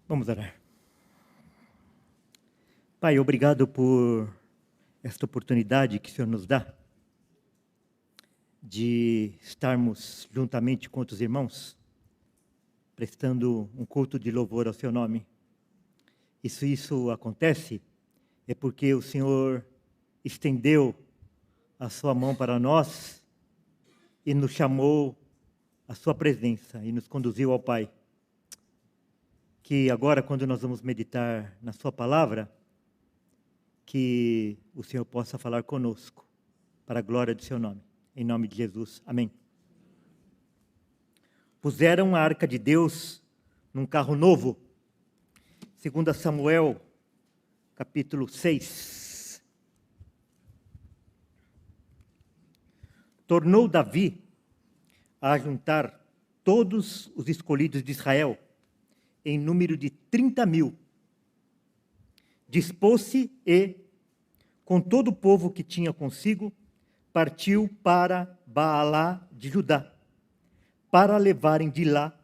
Vamos orar. Pai, obrigado por esta oportunidade que o Senhor nos dá de estarmos juntamente com outros irmãos, prestando um culto de louvor ao Seu nome. E se isso acontece, é porque o Senhor estendeu a Sua mão para nós e nos chamou à Sua presença e nos conduziu ao Pai. Que agora, quando nós vamos meditar na Sua palavra, que o Senhor possa falar conosco, para a glória do Seu nome. Em nome de Jesus, amém. Puseram a arca de Deus num carro novo. 2 Samuel, capítulo 6. Tornou Davi a juntar todos os escolhidos de Israel, em número de 30.000. Dispôs-se e, com todo o povo que tinha consigo, partiu para Baalá de Judá, para levarem de lá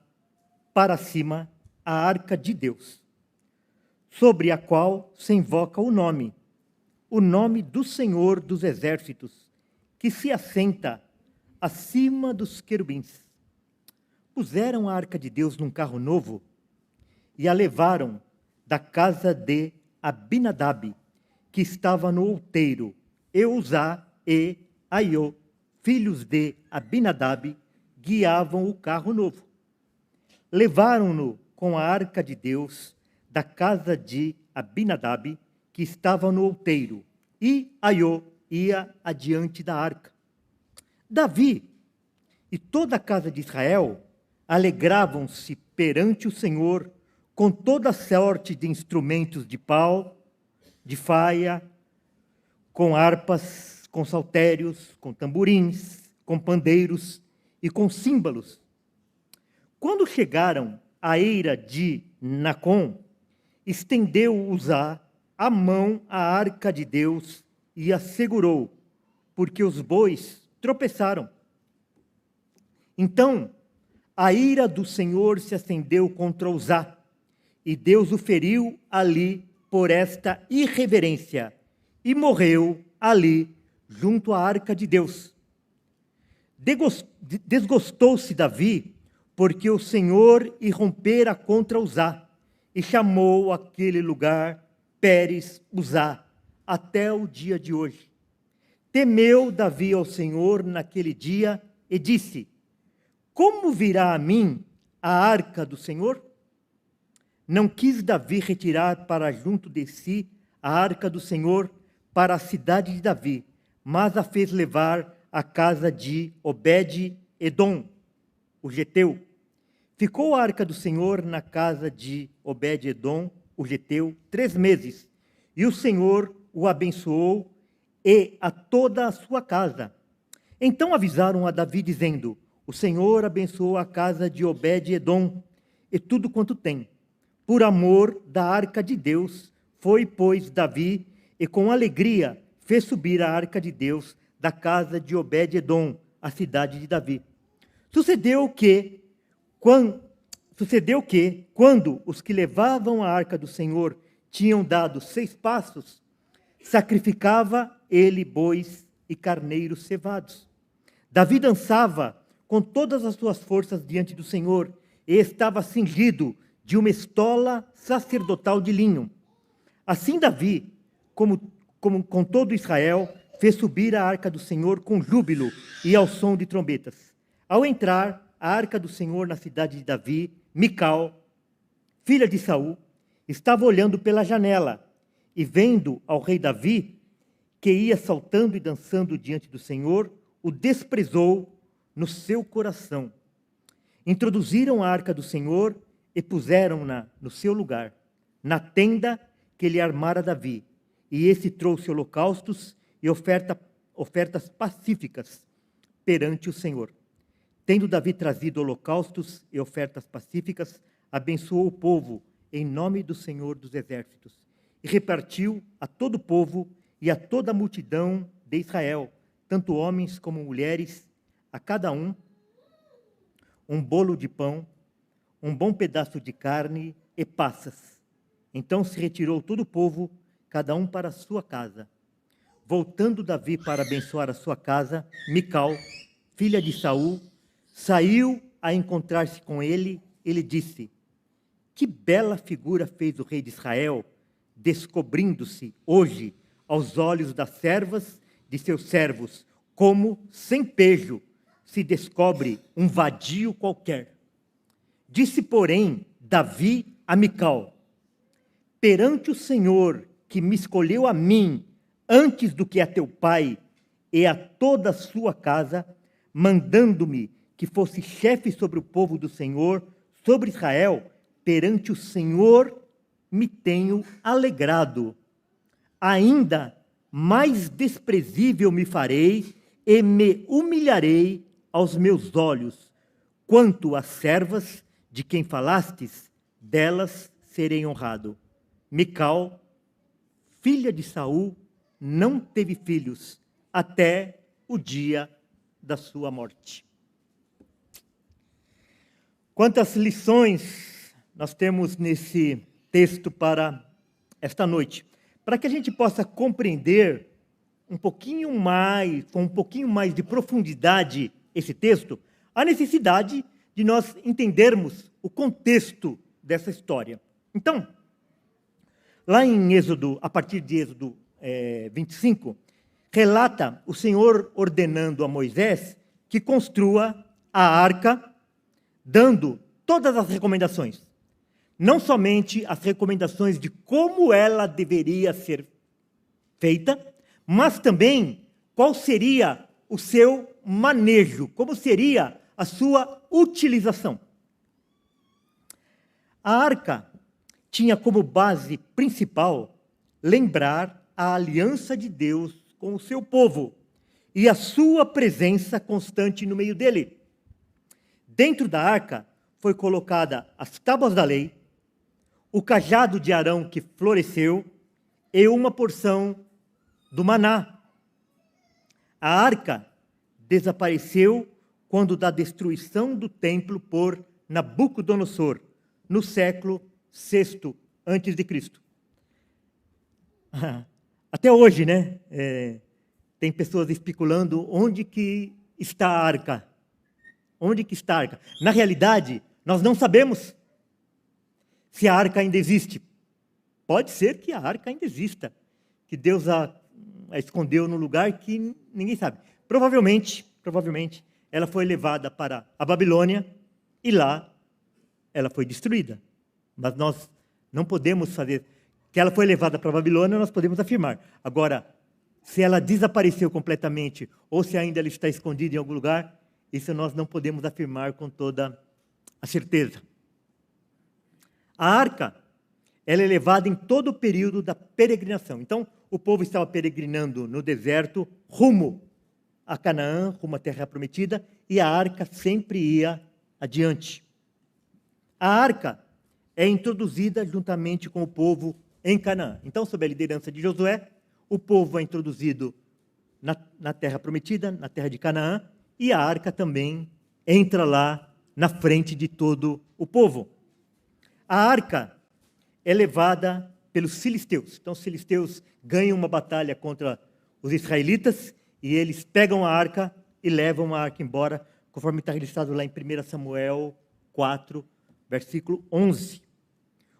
para cima a arca de Deus, sobre a qual se invoca o nome do Senhor dos Exércitos, que se assenta acima dos querubins. Puseram a arca de Deus num carro novo e a levaram da casa de Abinadab, que estava no outeiro, e Uzá e Aiô, filhos de Abinadab, guiavam o carro novo. Levaram-no com a arca de Deus da casa de Abinadab, que estava no outeiro, e Aiô ia adiante da arca. Davi e toda a casa de Israel alegravam-se perante o Senhor com toda sorte de instrumentos de pau, de faia, com harpas, com saltérios, com tamborins, com pandeiros e com símbolos. Quando chegaram à eira de Nacon, estendeu Uzá a mão à arca de Deus e a segurou, porque os bois tropeçaram. Então, a ira do Senhor se acendeu contra Uzá, e Deus o feriu ali por esta irreverência, e morreu ali junto à arca de Deus. Desgostou-se Davi, porque o Senhor irrompera contra Uzá, e chamou aquele lugar Pérez Uzá, até o dia de hoje. Temeu Davi ao Senhor naquele dia, e disse: como virá a mim a arca do Senhor? Não quis Davi retirar para junto de si a arca do Senhor para a cidade de Davi, mas a fez levar à casa de Obed-edom, o geteu. Ficou a arca do Senhor na casa de Obed-edom, o geteu, 3 meses, e o Senhor o abençoou e a toda a sua casa. Então avisaram a Davi, dizendo: o Senhor abençoou a casa de Obed-edom e tudo quanto tem. Por amor da arca de Deus, foi, pois, Davi, e com alegria fez subir a arca de Deus da casa de Obed-edom, a cidade de Davi. Sucedeu que, quando os que levavam a arca do Senhor tinham dado 6 passos, sacrificava ele bois e carneiros cevados. Davi dançava com todas as suas forças diante do Senhor, e estava cingido de uma estola sacerdotal de linho. Assim Davi, como com todo Israel, fez subir a arca do Senhor com júbilo e ao som de trombetas. Ao entrar a arca do Senhor na cidade de Davi, Mical, filha de Saul, estava olhando pela janela, e vendo ao rei Davi, que ia saltando e dançando diante do Senhor, o desprezou no seu coração. Introduziram a arca do Senhor e puseram-na no seu lugar, na tenda que lhe armara Davi. E esse trouxe holocaustos e ofertas pacíficas perante o Senhor. Tendo Davi trazido holocaustos e ofertas pacíficas, abençoou o povo em nome do Senhor dos Exércitos, e repartiu a todo o povo e a toda a multidão de Israel, tanto homens como mulheres, a cada um bolo de pão, um bom pedaço de carne e passas. Então se retirou todo o povo, cada um para a sua casa. Voltando Davi para abençoar a sua casa, Mical, filha de Saul, saiu a encontrar-se com ele. Ele disse: que bela figura fez o rei de Israel, descobrindo-se hoje aos olhos das servas de seus servos, como, sem pejo, se descobre um vadio qualquer. Disse, porém, Davi a Mical: perante o Senhor, que me escolheu a mim, antes do que a teu pai e a toda a sua casa, mandando-me que fosse chefe sobre o povo do Senhor, sobre Israel, perante o Senhor me tenho alegrado. Ainda mais desprezível me farei e me humilharei aos meus olhos. Quanto às servas de quem falastes, delas serei honrado. Mical, filha de Saul, não teve filhos até o dia da sua morte. Quantas lições nós temos nesse texto para esta noite, para que a gente possa compreender um pouquinho mais, com um pouquinho mais de profundidade esse texto, a necessidade de nós entendermos o contexto dessa história. Então, lá em Êxodo, a partir de Êxodo 25, relata o Senhor ordenando a Moisés que construa a arca, dando todas as recomendações. Não somente as recomendações de como ela deveria ser feita, mas também qual seria o seu manejo, como seria a sua utilização. A arca tinha como base principal lembrar a aliança de Deus com o seu povo e a sua presença constante no meio dele. Dentro da arca foi colocada as tábuas da lei, o cajado de Arão que floresceu e uma porção do maná. A arca desapareceu quando da destruição do templo por Nabucodonosor, no século VI a.C. Até hoje, né? Tem pessoas especulando onde que está a arca. Onde que está a arca? Na realidade, nós não sabemos se a arca ainda existe. Pode ser que a arca ainda exista, que Deus a escondeu num lugar que ninguém sabe. Provavelmente, ela foi levada para a Babilônia e lá ela foi destruída. Mas nós não podemos fazer que ela foi levada para a Babilônia, nós podemos afirmar. Agora, se ela desapareceu completamente ou se ainda ela está escondida em algum lugar, isso nós não podemos afirmar com toda a certeza. A arca, ela é levada em todo o período da peregrinação. Então, o povo estava peregrinando no deserto, rumo a Canaã, rumo à terra prometida, e a arca sempre ia adiante. A arca é introduzida juntamente com o povo em Canaã. Então, sob a liderança de Josué, o povo é introduzido na terra prometida, na terra de Canaã, e a arca também entra lá na frente de todo o povo. A arca é levada pelos filisteus. Então, os filisteus ganham uma batalha contra os israelitas e eles pegam a arca e levam a arca embora, conforme está registrado lá em 1 Samuel 4, versículo 11.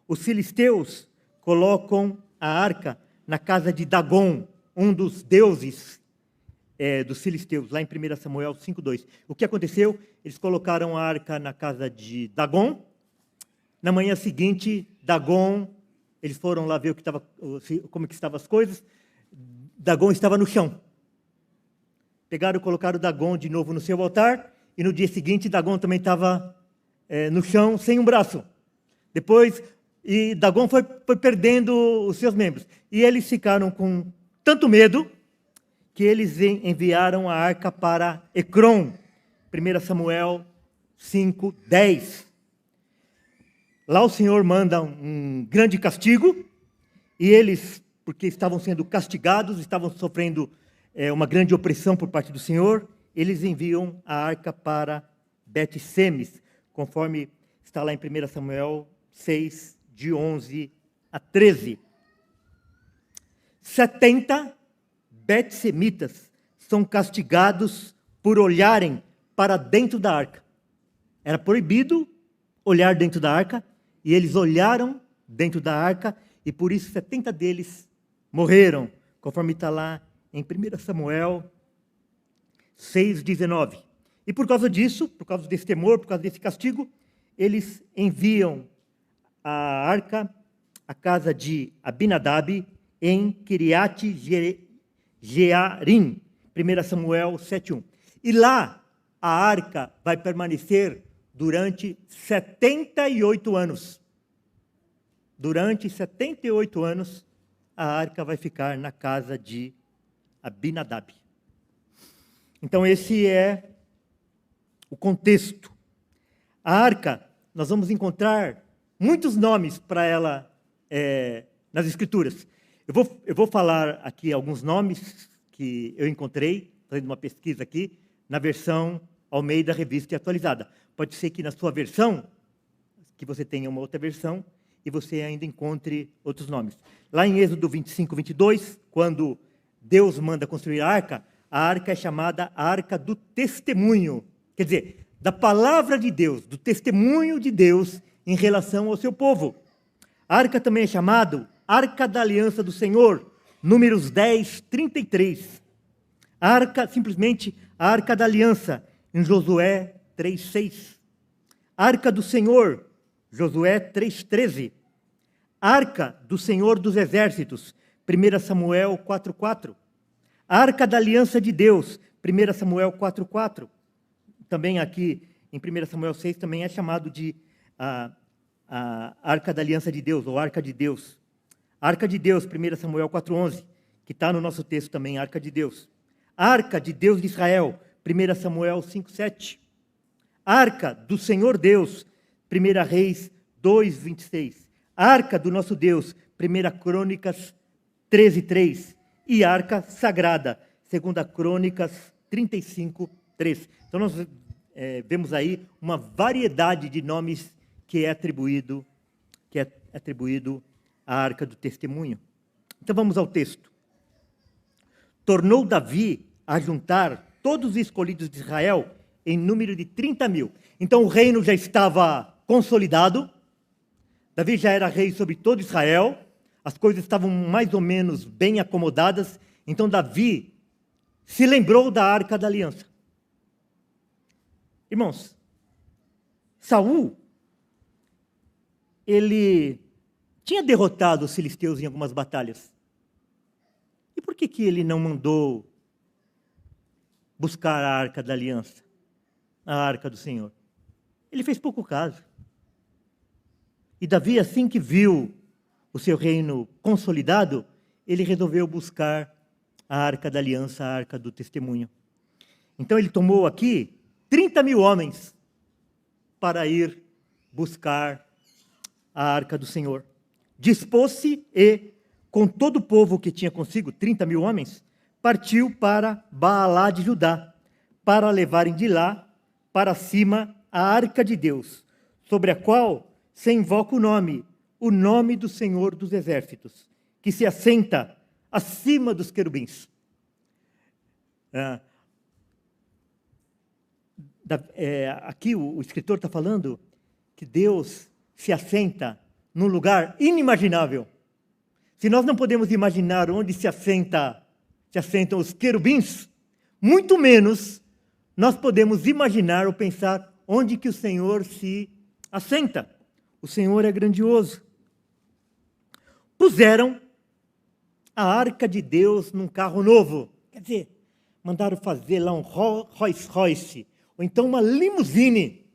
Os filisteus colocam a arca na casa de Dagon, um dos deuses dos filisteus, lá em 1 Samuel 5:2. O que aconteceu? Eles colocaram a arca na casa de Dagon. Na manhã seguinte, Dagon, eles foram lá ver como que estavam as coisas. Dagon estava no chão. Pegaram e colocaram Dagon de novo no seu altar. E no dia seguinte, Dagon também estava no chão, sem um braço. Depois, Dagon foi perdendo os seus membros. E eles ficaram com tanto medo que eles enviaram a arca para Ecrom. 1 Samuel 5:10. Lá o Senhor manda um grande castigo, e eles, porque estavam sendo castigados, estavam sofrendo uma grande opressão por parte do Senhor, eles enviam a arca para Bet-Semes, conforme está lá em 1 Samuel 6, de 11 a 13. 70 betsemitas são castigados por olharem para dentro da arca. Era proibido olhar dentro da arca, e eles olharam dentro da arca, e por isso 70 deles morreram, conforme está lá em 1 Samuel 6,19. E por causa disso, por causa desse temor, por causa desse castigo, eles enviam a arca à casa de Abinadab em Kiriat Jearim, 1 Samuel 7,1. E lá a arca vai permanecer durante 78 anos. Durante 78 anos, a arca vai ficar na casa de Abinadab. Então, esse é o contexto. A arca, nós vamos encontrar muitos nomes para ela nas Escrituras. Eu vou falar aqui alguns nomes que eu encontrei, fazendo uma pesquisa aqui, na versão Almeida Revista e Atualizada. Pode ser que na sua versão, que você tenha uma outra versão, e você ainda encontre outros nomes. Lá em Êxodo 25, 22, quando Deus manda construir a arca é chamada a Arca do Testemunho. Quer dizer, da palavra de Deus, do testemunho de Deus em relação ao seu povo. A arca também é chamada Arca da Aliança do Senhor, Números 10, 33. A arca, simplesmente, a Arca da Aliança, em Josué 3, 6. Arca do Senhor, Josué 3, 13. Arca do Senhor dos Exércitos, 1 Samuel 4, 4. Arca da Aliança de Deus, 1 Samuel 4, 4. Também aqui, em 1 Samuel 6, também é chamado de a Arca da Aliança de Deus, ou Arca de Deus. Arca de Deus, 1 Samuel 4, 11, que está no nosso texto também, Arca de Deus. Arca de Deus de Israel, 1 Samuel 5, 7. Arca do Senhor Deus, 1 Reis 2, 26. Arca do nosso Deus, 1 Crônicas 13, 3. E Arca Sagrada, 2 Crônicas 35, 3. Então nós vemos aí uma variedade de nomes que é atribuído à Arca do Testemunho. Então vamos ao texto. Tornou Davi a juntar todos os escolhidos de Israel em número de 30.000. Então o reino já estava consolidado, Davi já era rei sobre todo Israel, as coisas estavam mais ou menos bem acomodadas, então Davi se lembrou da Arca da Aliança. Irmãos, Saul, ele tinha derrotado os filisteus em algumas batalhas. E por que ele não mandou buscar a Arca da Aliança, a Arca do Senhor? Ele fez pouco caso. E Davi, assim que viu o seu reino consolidado, ele resolveu buscar a Arca da Aliança, a Arca do Testemunho. Então ele tomou aqui 30.000 homens para ir buscar a Arca do Senhor. Dispôs-se e, com todo o povo que tinha consigo, 30.000 homens, partiu para Baalá de Judá, para levarem de lá para cima a Arca de Deus, sobre a qual se invoca o nome do Senhor dos Exércitos, que se assenta acima dos querubins. Aqui o escritor está falando que Deus se assenta num lugar inimaginável. Se nós não podemos imaginar onde se assentam os querubins, muito menos nós podemos imaginar ou pensar onde que o Senhor se assenta. O Senhor é grandioso. Puseram a Arca de Deus num carro novo. Quer dizer, mandaram fazer lá um Rolls Royce, ou então uma limusine.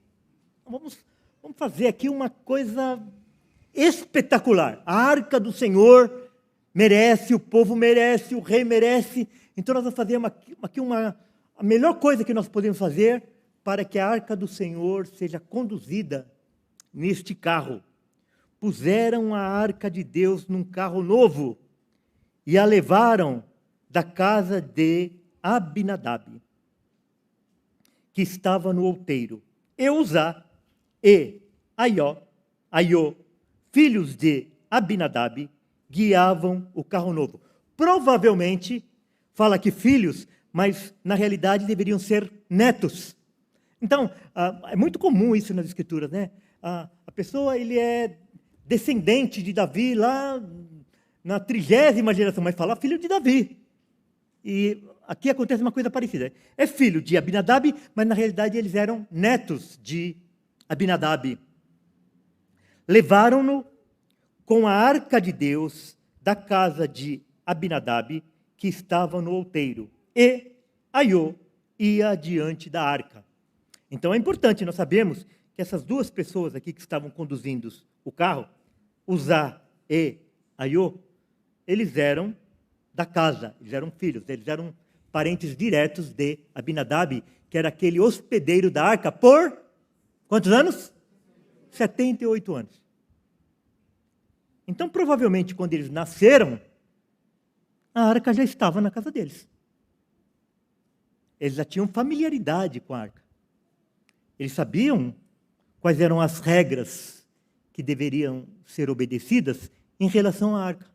Vamos fazer aqui uma coisa espetacular. A Arca do Senhor merece, o povo merece, o rei merece. Então nós vamos fazer aqui a melhor coisa que nós podemos fazer para que a Arca do Senhor seja conduzida neste carro. Puseram a Arca de Deus num carro novo e a levaram da casa de Abinadab, que estava no outeiro. Eusá e Aiô, filhos de Abinadab, guiavam o carro novo. Provavelmente, fala que filhos, mas na realidade deveriam ser netos. Então, é muito comum isso nas Escrituras, né? A pessoa, ele é descendente de Davi lá na 30ª geração, mas fala filho de Davi. E aqui acontece uma coisa parecida. É filho de Abinadab, mas na realidade eles eram netos de Abinadab. Levaram-no com a arca de Deus da casa de Abinadab, que estava no outeiro, e Aiô ia diante da arca. Então é importante nós sabemos que essas duas pessoas aqui que estavam conduzindo o carro, Uzá e Aiô, eles eram da casa, eles eram filhos, eles eram parentes diretos de Abinadab, que era aquele hospedeiro da arca por quantos anos? 78 anos. Então, provavelmente, quando eles nasceram, a arca já estava na casa deles. Eles já tinham familiaridade com a arca. Eles sabiam quais eram as regras que deveriam ser obedecidas em relação à arca.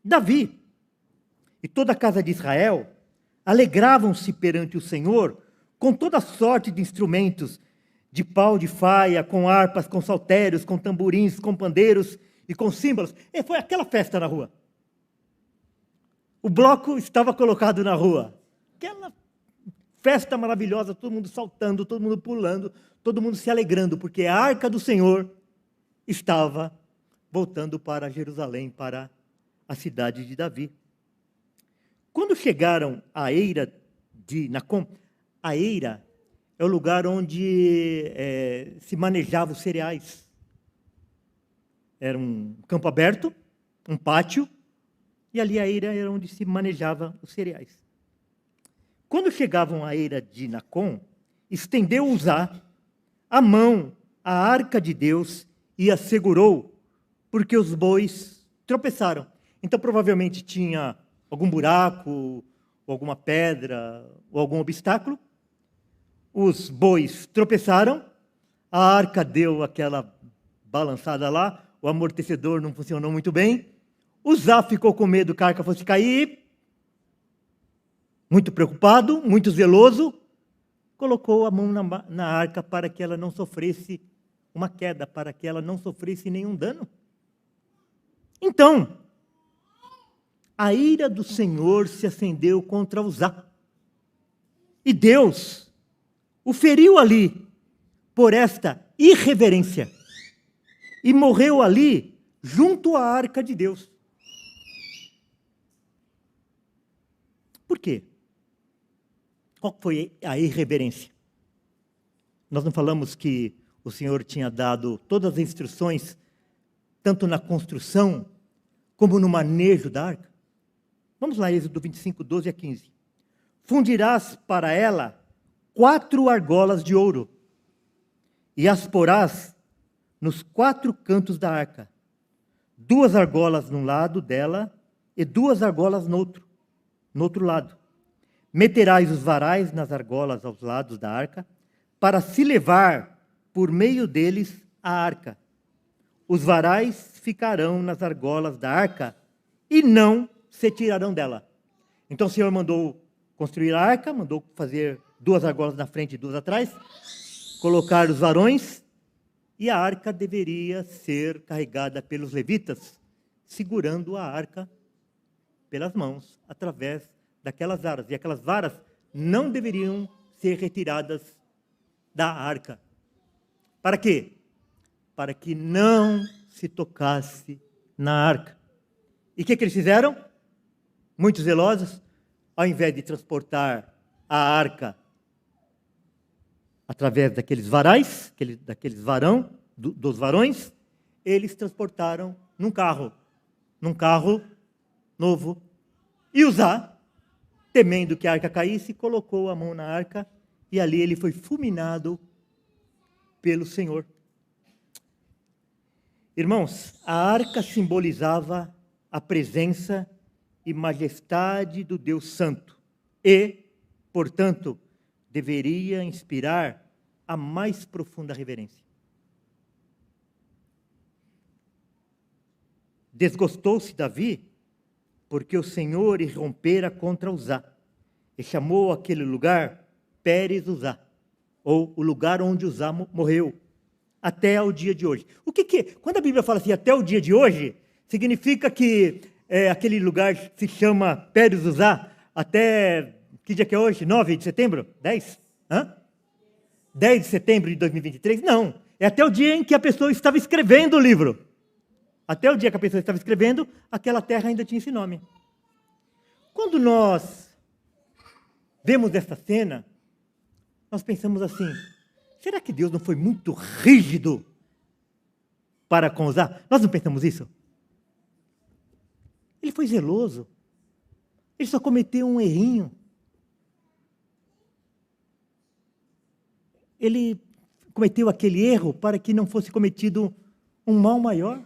Davi e toda a casa de Israel alegravam-se perante o Senhor com toda sorte de instrumentos, de pau de faia, com harpas, com saltérios, com tamborins, com pandeiros e com símbolos. E foi aquela festa na rua. O bloco estava colocado na rua. Aquela festa maravilhosa, todo mundo saltando, todo mundo pulando, todo mundo se alegrando, porque a arca do Senhor estava voltando para Jerusalém, para a cidade de Davi. Quando chegaram à eira de Nacon, a eira é o lugar onde se manejavam os cereais. Era um campo aberto, um pátio, e ali a eira era onde se manejava os cereais. Quando chegavam à eira de Nacon, estendeu Uzá a mão à arca de Deus e a segurou, porque os bois tropeçaram. Então, provavelmente tinha algum buraco, ou alguma pedra, ou algum obstáculo. Os bois tropeçaram, a arca deu aquela balançada lá, o amortecedor não funcionou muito bem. Uzá ficou com medo que a arca fosse cair, muito preocupado, muito zeloso, colocou a mão na arca para que ela não sofresse uma queda, para que ela não sofresse nenhum dano. Então, a ira do Senhor se acendeu contra Uzá. E Deus o feriu ali por esta irreverência. E morreu ali junto à arca de Deus. Por quê? Qual foi a irreverência? Nós não falamos que o Senhor tinha dado todas as instruções, tanto na construção, como no manejo da arca? Vamos lá, Êxodo 25, 12 a 15. Fundirás para ela 4 argolas de ouro, e as porás nos 4 cantos da arca, 2 argolas num lado dela, e 2 argolas no outro lado. Meterás os varais nas argolas aos lados da arca, para se levar por meio deles a arca. Os varais ficarão nas argolas da arca, e não se tirarão dela. Então o Senhor mandou construir a arca, mandou fazer 2 argolas na frente e 2 atrás, colocar os varões, e a arca deveria ser carregada pelos levitas, segurando a arca pelas mãos, através daquelas varas. E aquelas varas não deveriam ser retiradas da arca. Para quê? Para que não se tocasse na arca. E o que eles fizeram? Muito zelosos, ao invés de transportar a arca através daqueles varais, dos varões, eles transportaram num carro novo. E Uzá, temendo que a arca caísse, colocou a mão na arca e ali ele foi fulminado pelo Senhor. Irmãos, a arca simbolizava a presença e majestade do Deus Santo e, portanto, deveria inspirar a mais profunda reverência. Desgostou-se Davi, porque o Senhor irrompera contra Uzá, e chamou aquele lugar Pérez Uzá, ou o lugar onde Uzá morreu, até o dia de hoje. Quando a Bíblia fala assim, até o dia de hoje, significa que aquele lugar se chama Pérez Uzá, até, que dia que é hoje? 9 de setembro? 10? 10 de setembro de 2023? Não, é até o dia em que a pessoa estava escrevendo o livro. Até o dia que a pessoa estava escrevendo, aquela terra ainda tinha esse nome. Quando nós vemos essa cena, nós pensamos assim, será que Deus não foi muito rígido para com Uzá? Nós não pensamos isso? Ele foi zeloso. Ele só cometeu um errinho. Ele cometeu aquele erro para que não fosse cometido um mal maior.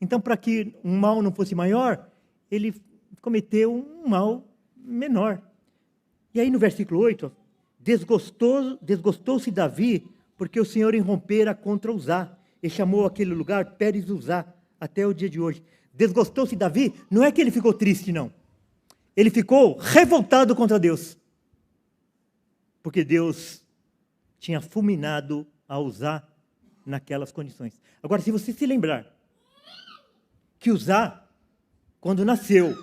Então, para que um mal não fosse maior, ele cometeu um mal menor. E aí no versículo 8, desgostou-se Davi, porque o Senhor irrompera contra Uzá, e chamou aquele lugar Pérez Uzá, até o dia de hoje. Desgostou-se Davi, não é que ele ficou triste, não. Ele ficou revoltado contra Deus. Porque Deus tinha fulminado a Uzá naquelas condições. Agora, se você se lembrar, que Uzá, quando nasceu,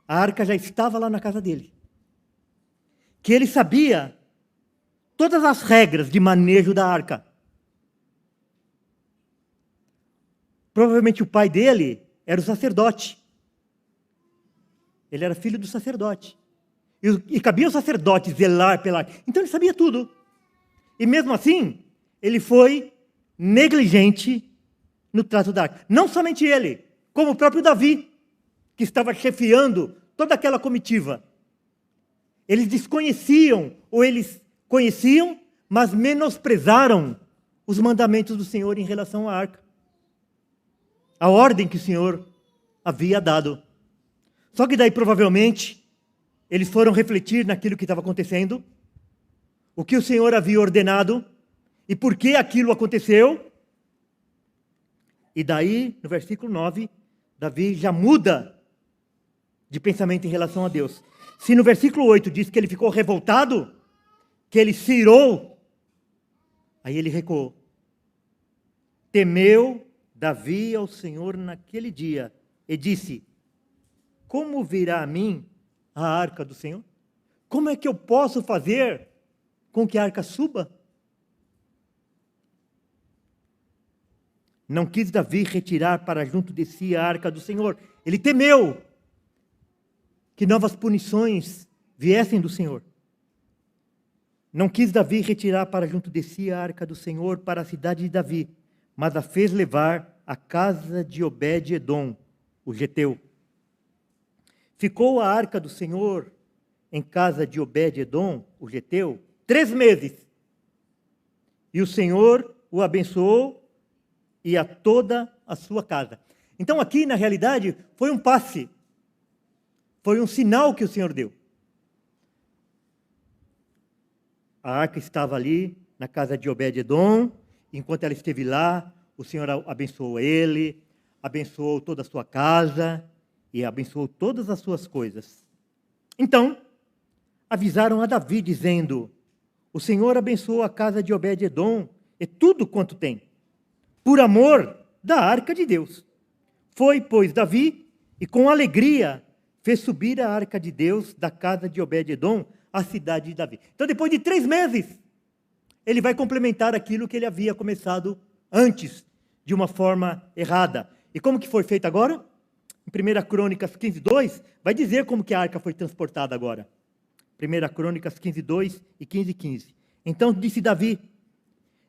a arca já estava lá na casa dele. Que ele sabia todas as regras de manejo da arca. Provavelmente o pai dele era o sacerdote. Ele era filho do sacerdote. E cabia ao sacerdote zelar pela arca. Então ele sabia tudo. E mesmo assim, ele foi negligente no trato da arca. Não somente ele, como o próprio Davi, que estava chefiando toda aquela comitiva. Eles desconheciam, ou eles conheciam, mas menosprezaram os mandamentos do Senhor em relação à arca. A ordem que o Senhor havia dado. Só que daí, provavelmente, eles foram refletir naquilo que estava acontecendo, o que o Senhor havia ordenado, e por que aquilo aconteceu. E daí, no versículo 9, Davi já muda de pensamento em relação a Deus. Se no versículo 8 diz que ele ficou revoltado, que ele se irou, aí ele recuou. Temeu Davi ao Senhor naquele dia e disse: como virá a mim a arca do Senhor? Como é que eu posso fazer com que a arca suba? Não quis Davi retirar para junto de si a arca do Senhor. Ele temeu que novas punições viessem do Senhor. Não quis Davi retirar para junto de si a arca do Senhor para a cidade de Davi, mas a fez levar à casa de Obed-edom, o geteu. Ficou a arca do Senhor em casa de Obed-edom, o geteu, 3 meses. E o Senhor o abençoou e a toda a sua casa. Então aqui, na realidade, foi um passe. Foi um sinal que o Senhor deu. A arca estava ali, na casa de Obed-edom. Enquanto ela esteve lá, o Senhor abençoou ele, abençoou toda a sua casa e abençoou todas as suas coisas. Então, avisaram a Davi, dizendo: o Senhor abençoou a casa de Obed-edom e tudo quanto tem, por amor da arca de Deus. Foi, pois, Davi, e com alegria fez subir a arca de Deus da casa de Obed-edom à cidade de Davi. Então, depois de 3 meses, ele vai complementar aquilo que ele havia começado antes, de uma forma errada. E como que foi feito agora? Em 1 Crônicas 15:2, vai dizer como que a arca foi transportada agora. 1 Crônicas 15:2 e 15:15. Então disse Davi: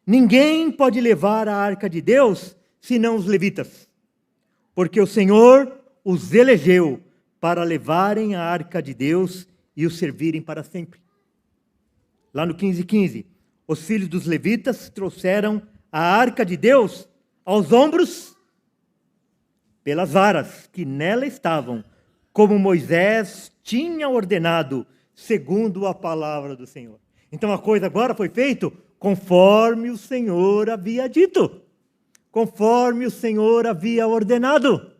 ninguém pode levar a arca de Deus, senão os levitas, porque o Senhor os elegeu para levarem a arca de Deus e o servirem para sempre. Lá no 15:15, os filhos dos levitas trouxeram a arca de Deus aos ombros pelas varas que nela estavam, como Moisés tinha ordenado, segundo a palavra do Senhor. Então a coisa agora foi feita conforme o Senhor havia dito, conforme o Senhor havia ordenado.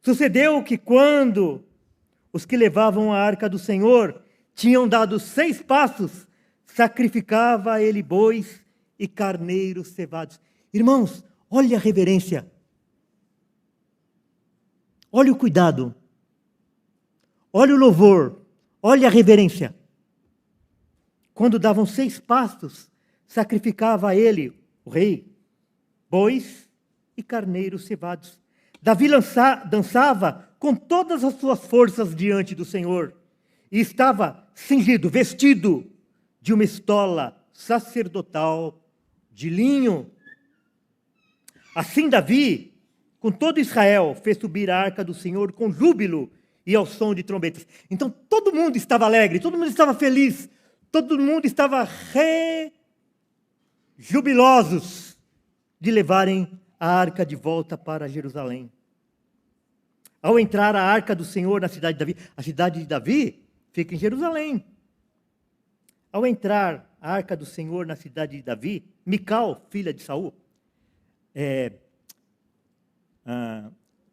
Sucedeu que quando os que levavam a arca do Senhor tinham dado 6 passos, sacrificava ele bois e carneiros cevados. Irmãos, olha a reverência. Olha o cuidado. Olha o louvor. Olha a reverência. Quando davam 6 passos, sacrificava a ele, o rei, bois e carneiros cevados. Davi dançava com todas as suas forças diante do Senhor e estava cingido, vestido de uma estola sacerdotal de linho. Assim Davi, com todo Israel, fez subir a arca do Senhor com júbilo e ao som de trombetas. Então todo mundo estava alegre, todo mundo estava feliz, todo mundo estava jubilosos de levarem a arca de volta para Jerusalém. Ao entrar a arca do Senhor na cidade de Davi, a cidade de Davi fica em Jerusalém. Ao entrar a arca do Senhor na cidade de Davi, Mical, filha de Saul,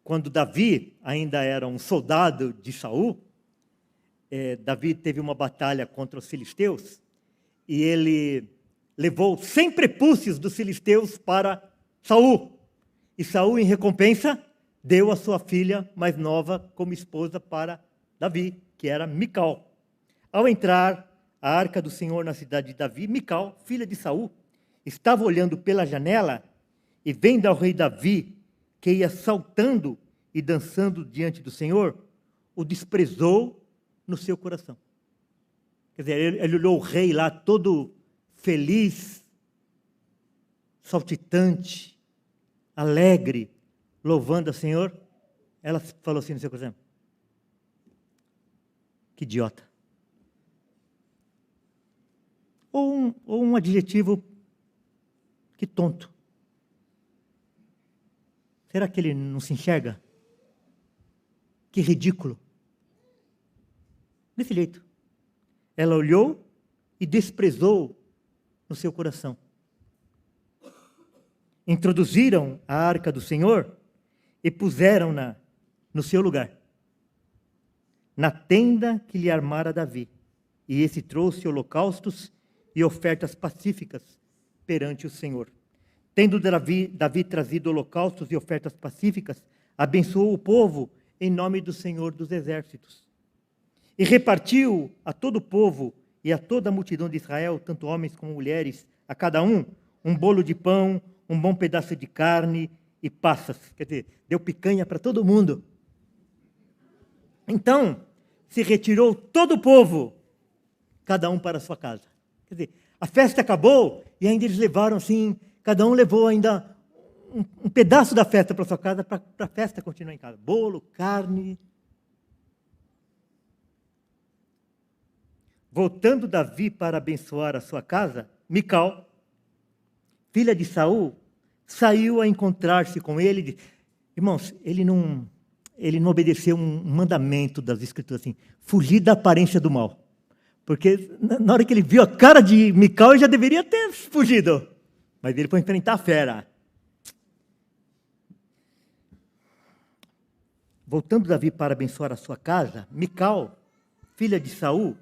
quando Davi ainda era um soldado de Saul, Davi teve uma batalha contra os filisteus e ele levou 100 prepúcios dos filisteus para Saul. E Saul, em recompensa, deu a sua filha mais nova como esposa para Davi, que era Mical. Ao entrar a arca do Senhor na cidade de Davi, Mical, filha de Saul, estava olhando pela janela e vendo ao rei Davi, que ia saltando e dançando diante do Senhor, o desprezou no seu coração. Quer dizer, ele olhou o rei lá todo feliz, saltitante, alegre, louvando ao Senhor. Ela falou assim no seu coração: que idiota. Ou um adjetivo: que tonto. Será que ele não se enxerga? Que ridículo. Desse jeito. Ela olhou e desprezou no seu coração. Introduziram a arca do Senhor e puseram-na no seu lugar, na tenda que lhe armara Davi. E esse trouxe holocaustos e ofertas pacíficas perante o Senhor. Tendo Davi trazido holocaustos e ofertas pacíficas, abençoou o povo em nome do Senhor dos Exércitos. E repartiu a todo o povo e a toda a multidão de Israel, tanto homens como mulheres, a cada um bolo de pão, um bom pedaço de carne e passas. Quer dizer, deu picanha para todo mundo. Então, se retirou todo o povo, cada um para a sua casa. Quer dizer, a festa acabou e ainda eles levaram assim, cada um levou ainda um pedaço da festa para a sua casa, para a festa continuar em casa. Bolo, carne. Voltando Davi para abençoar a sua casa, Mical, filha de Saul, saiu a encontrar-se com ele. Disse, irmãos, ele não obedeceu um mandamento das Escrituras, assim, fugir da aparência do mal. Porque na hora que ele viu a cara de Mical, ele já deveria ter fugido. Mas ele foi enfrentar a fera. Voltando Davi para abençoar a sua casa, Mical, filha de Saul,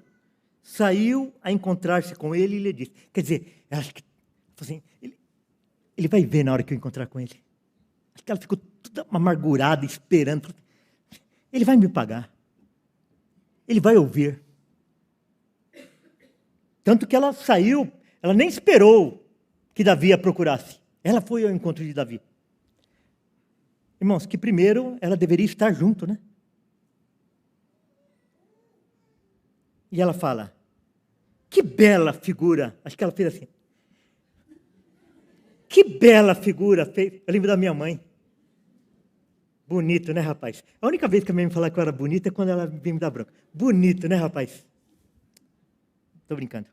saiu a encontrar-se com ele e lhe disse. Quer dizer, eu acho que assim, ele vai ver na hora que eu encontrar com ele. Acho que ela ficou toda amargurada, esperando. Ele vai me pagar. Ele vai ouvir. Tanto que ela saiu, ela nem esperou que Davi a procurasse. Ela foi ao encontro de Davi. Irmãos, que primeiro ela deveria estar junto, né? E ela fala, que bela figura. Acho que ela fez assim. Que bela figura fez. Eu lembro da minha mãe. Bonito, né, rapaz? A única vez que a minha mãe falou que eu era bonita é quando ela veio me dar bronca. Bonito, né, rapaz? Estou brincando.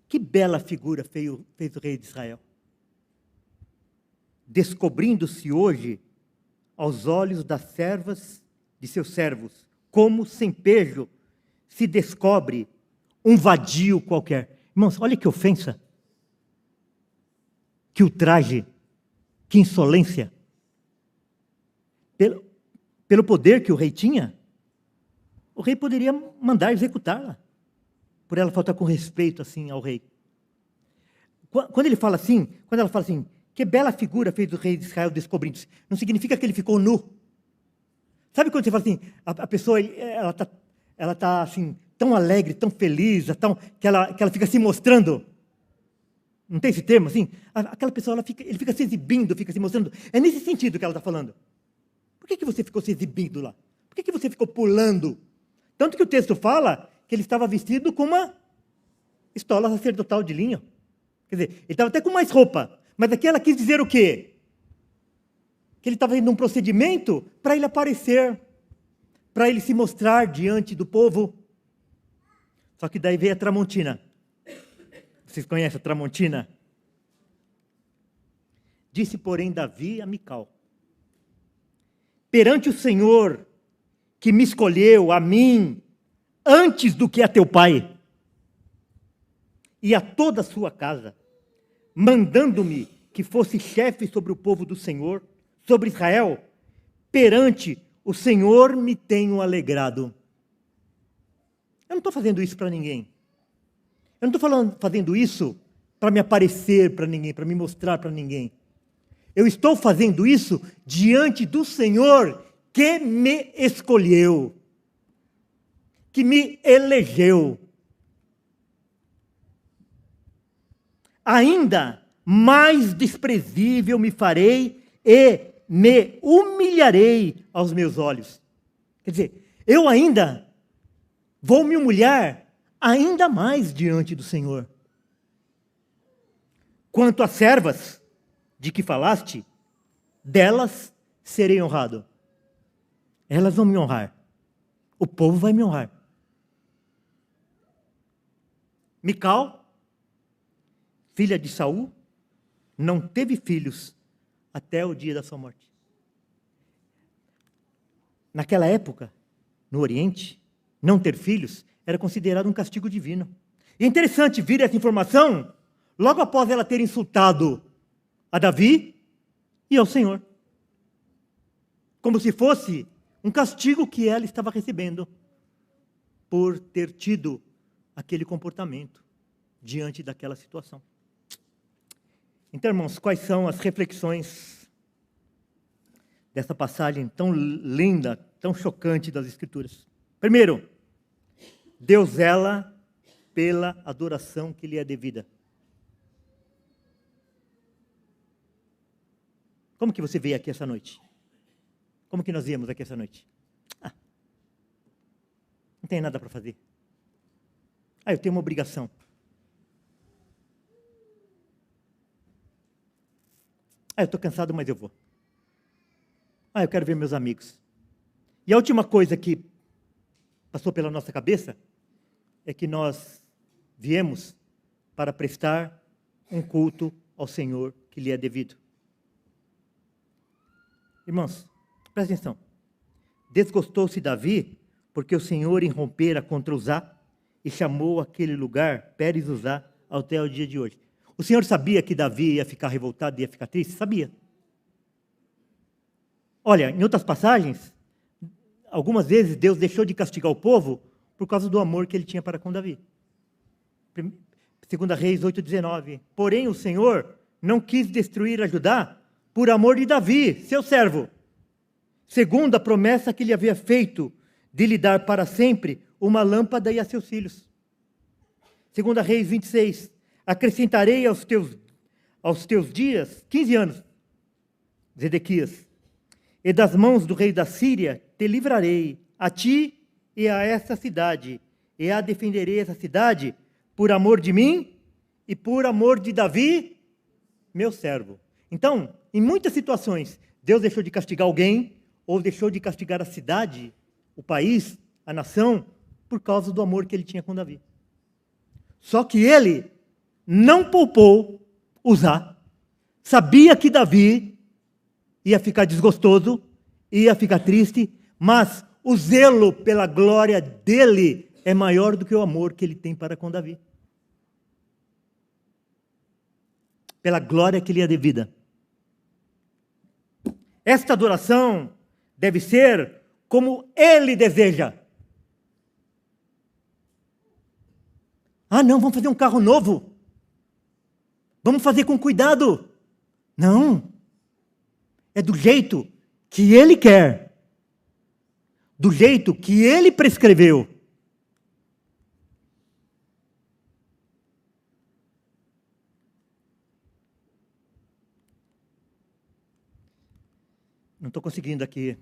Que bela figura fez o rei de Israel. Descobrindo-se hoje aos olhos das servas de seus servos, como sem pejo se descobre um vadio qualquer. Irmãos, olha que ofensa. Que ultraje, que insolência. pelo poder que o rei tinha, o rei poderia mandar executá-la, por ela faltar com respeito assim ao rei. Quando ela fala assim, que bela figura fez o rei de Israel descobrindo-se, não significa que ele ficou nu. Sabe quando você fala assim, a pessoa, ela tá assim, tão alegre, tão feliz, que ela fica se mostrando? Não tem esse termo assim? Aquela pessoa, ele fica se exibindo, fica se mostrando. É nesse sentido que ela está falando. Por que você ficou se exibindo lá? Por que você ficou pulando? Tanto que o texto fala que ele estava vestido com uma estola sacerdotal de linho. Quer dizer, ele estava até com mais roupa. Mas aqui ela quis dizer o quê? Que ele estava indo num procedimento para ele aparecer, para ele se mostrar diante do povo. Só que daí veio a Tramontina. Vocês conhecem a Tramontina? Disse, porém, Davi a Mical: perante o Senhor, que me escolheu a mim, antes do que a teu pai, e a toda a sua casa, mandando-me que fosse chefe sobre o povo do Senhor, sobre Israel, perante o Senhor me tenho alegrado. Eu não estou fazendo isso para ninguém. Eu não estou fazendo isso para me aparecer para ninguém, para me mostrar para ninguém. Eu estou fazendo isso diante do Senhor que me escolheu, que me elegeu. Ainda mais desprezível me farei e me humilharei aos meus olhos. Quer dizer, eu ainda vou me humilhar ainda mais diante do Senhor. Quanto às servas de que falaste, delas serei honrado. Elas vão me honrar. O povo vai me honrar. Mical, filha de Saul, não teve filhos até o dia da sua morte. Naquela época, no Oriente, não ter filhos era considerado um castigo divino. E é interessante vir essa informação logo após ela ter insultado a Davi e ao Senhor. Como se fosse um castigo que ela estava recebendo por ter tido aquele comportamento diante daquela situação. Então, irmãos, quais são as reflexões dessa passagem tão linda, tão chocante das Escrituras? Primeiro, Deus zela pela adoração que lhe é devida. Como que você veio aqui essa noite? Como que nós viemos aqui essa noite? Não tem nada para fazer. Eu tenho uma obrigação. Eu estou cansado, mas eu vou. Eu quero ver meus amigos. E a última coisa que passou pela nossa cabeça é que nós viemos para prestar um culto ao Senhor que lhe é devido. Irmãos, presta atenção. Desgostou-se Davi porque o Senhor irrompera contra Uzá e chamou aquele lugar Pérez Uzá até o dia de hoje. O Senhor sabia que Davi ia ficar revoltado, ia ficar triste? Sabia. Olha, em outras passagens, algumas vezes Deus deixou de castigar o povo por causa do amor que ele tinha para com Davi. 2 Reis 8,19. Porém, o Senhor não quis destruir a Judá por amor de Davi, seu servo, segundo a promessa que lhe havia feito de lhe dar para sempre uma lâmpada e a seus filhos. 2 Reis 26. Acrescentarei aos teus dias 15 anos, Zedequias, e das mãos do rei da Síria te livrarei, a ti e a essa cidade, e a defenderei essa cidade por amor de mim e por amor de Davi, meu servo. Então, em muitas situações, Deus deixou de castigar alguém, ou deixou de castigar a cidade, o país, a nação, por causa do amor que ele tinha com Davi. Só que ele não poupou Uzá. Sabia que Davi ia ficar desgostoso, ia ficar triste, mas o zelo pela glória dele é maior do que o amor que ele tem para com Davi. Pela glória que lhe é devida. Esta adoração deve ser como Ele deseja. Ah, não, vamos fazer um carro novo. Vamos fazer com cuidado. Não. É do jeito que Ele quer. Do jeito que Ele prescreveu. Não estou conseguindo aqui.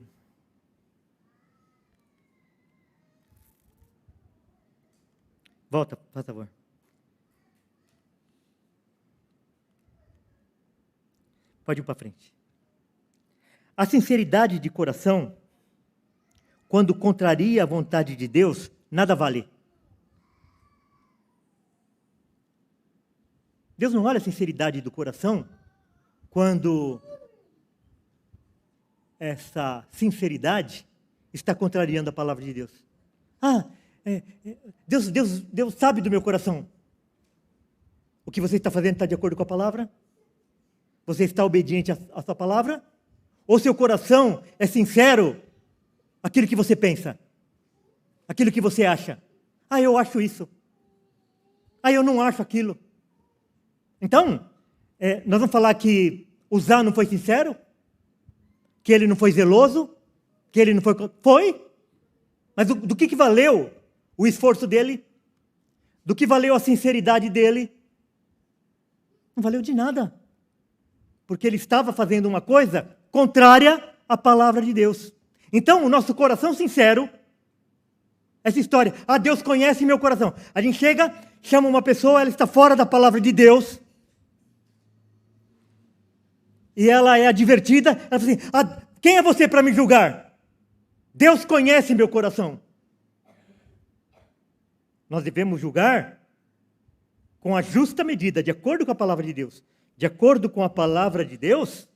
Volta, por favor. Pode ir para frente. A sinceridade de coração, quando contraria a vontade de Deus, nada vale. Deus não olha a sinceridade do coração quando essa sinceridade está contrariando a palavra de Deus. Deus sabe do meu coração. O que você está fazendo está de acordo com a palavra? Você está obediente à sua palavra? Ou seu coração é sincero aquilo que você pensa? Aquilo que você acha? Eu acho isso. Eu não acho aquilo. Então, nós vamos falar que Uzá não foi sincero? Que ele não foi zeloso? Que ele não foi... Foi! Mas do que valeu o esforço dele? Do que valeu a sinceridade dele? Não valeu de nada. Porque ele estava fazendo uma coisa contrária à palavra de Deus. Então, o nosso coração sincero, essa história, Deus conhece meu coração. A gente chega, chama uma pessoa, ela está fora da palavra de Deus, e ela é advertida, ela fala assim, quem é você para me julgar? Deus conhece meu coração. Nós devemos julgar com a justa medida, de acordo com a palavra de Deus. De acordo com a palavra de Deus,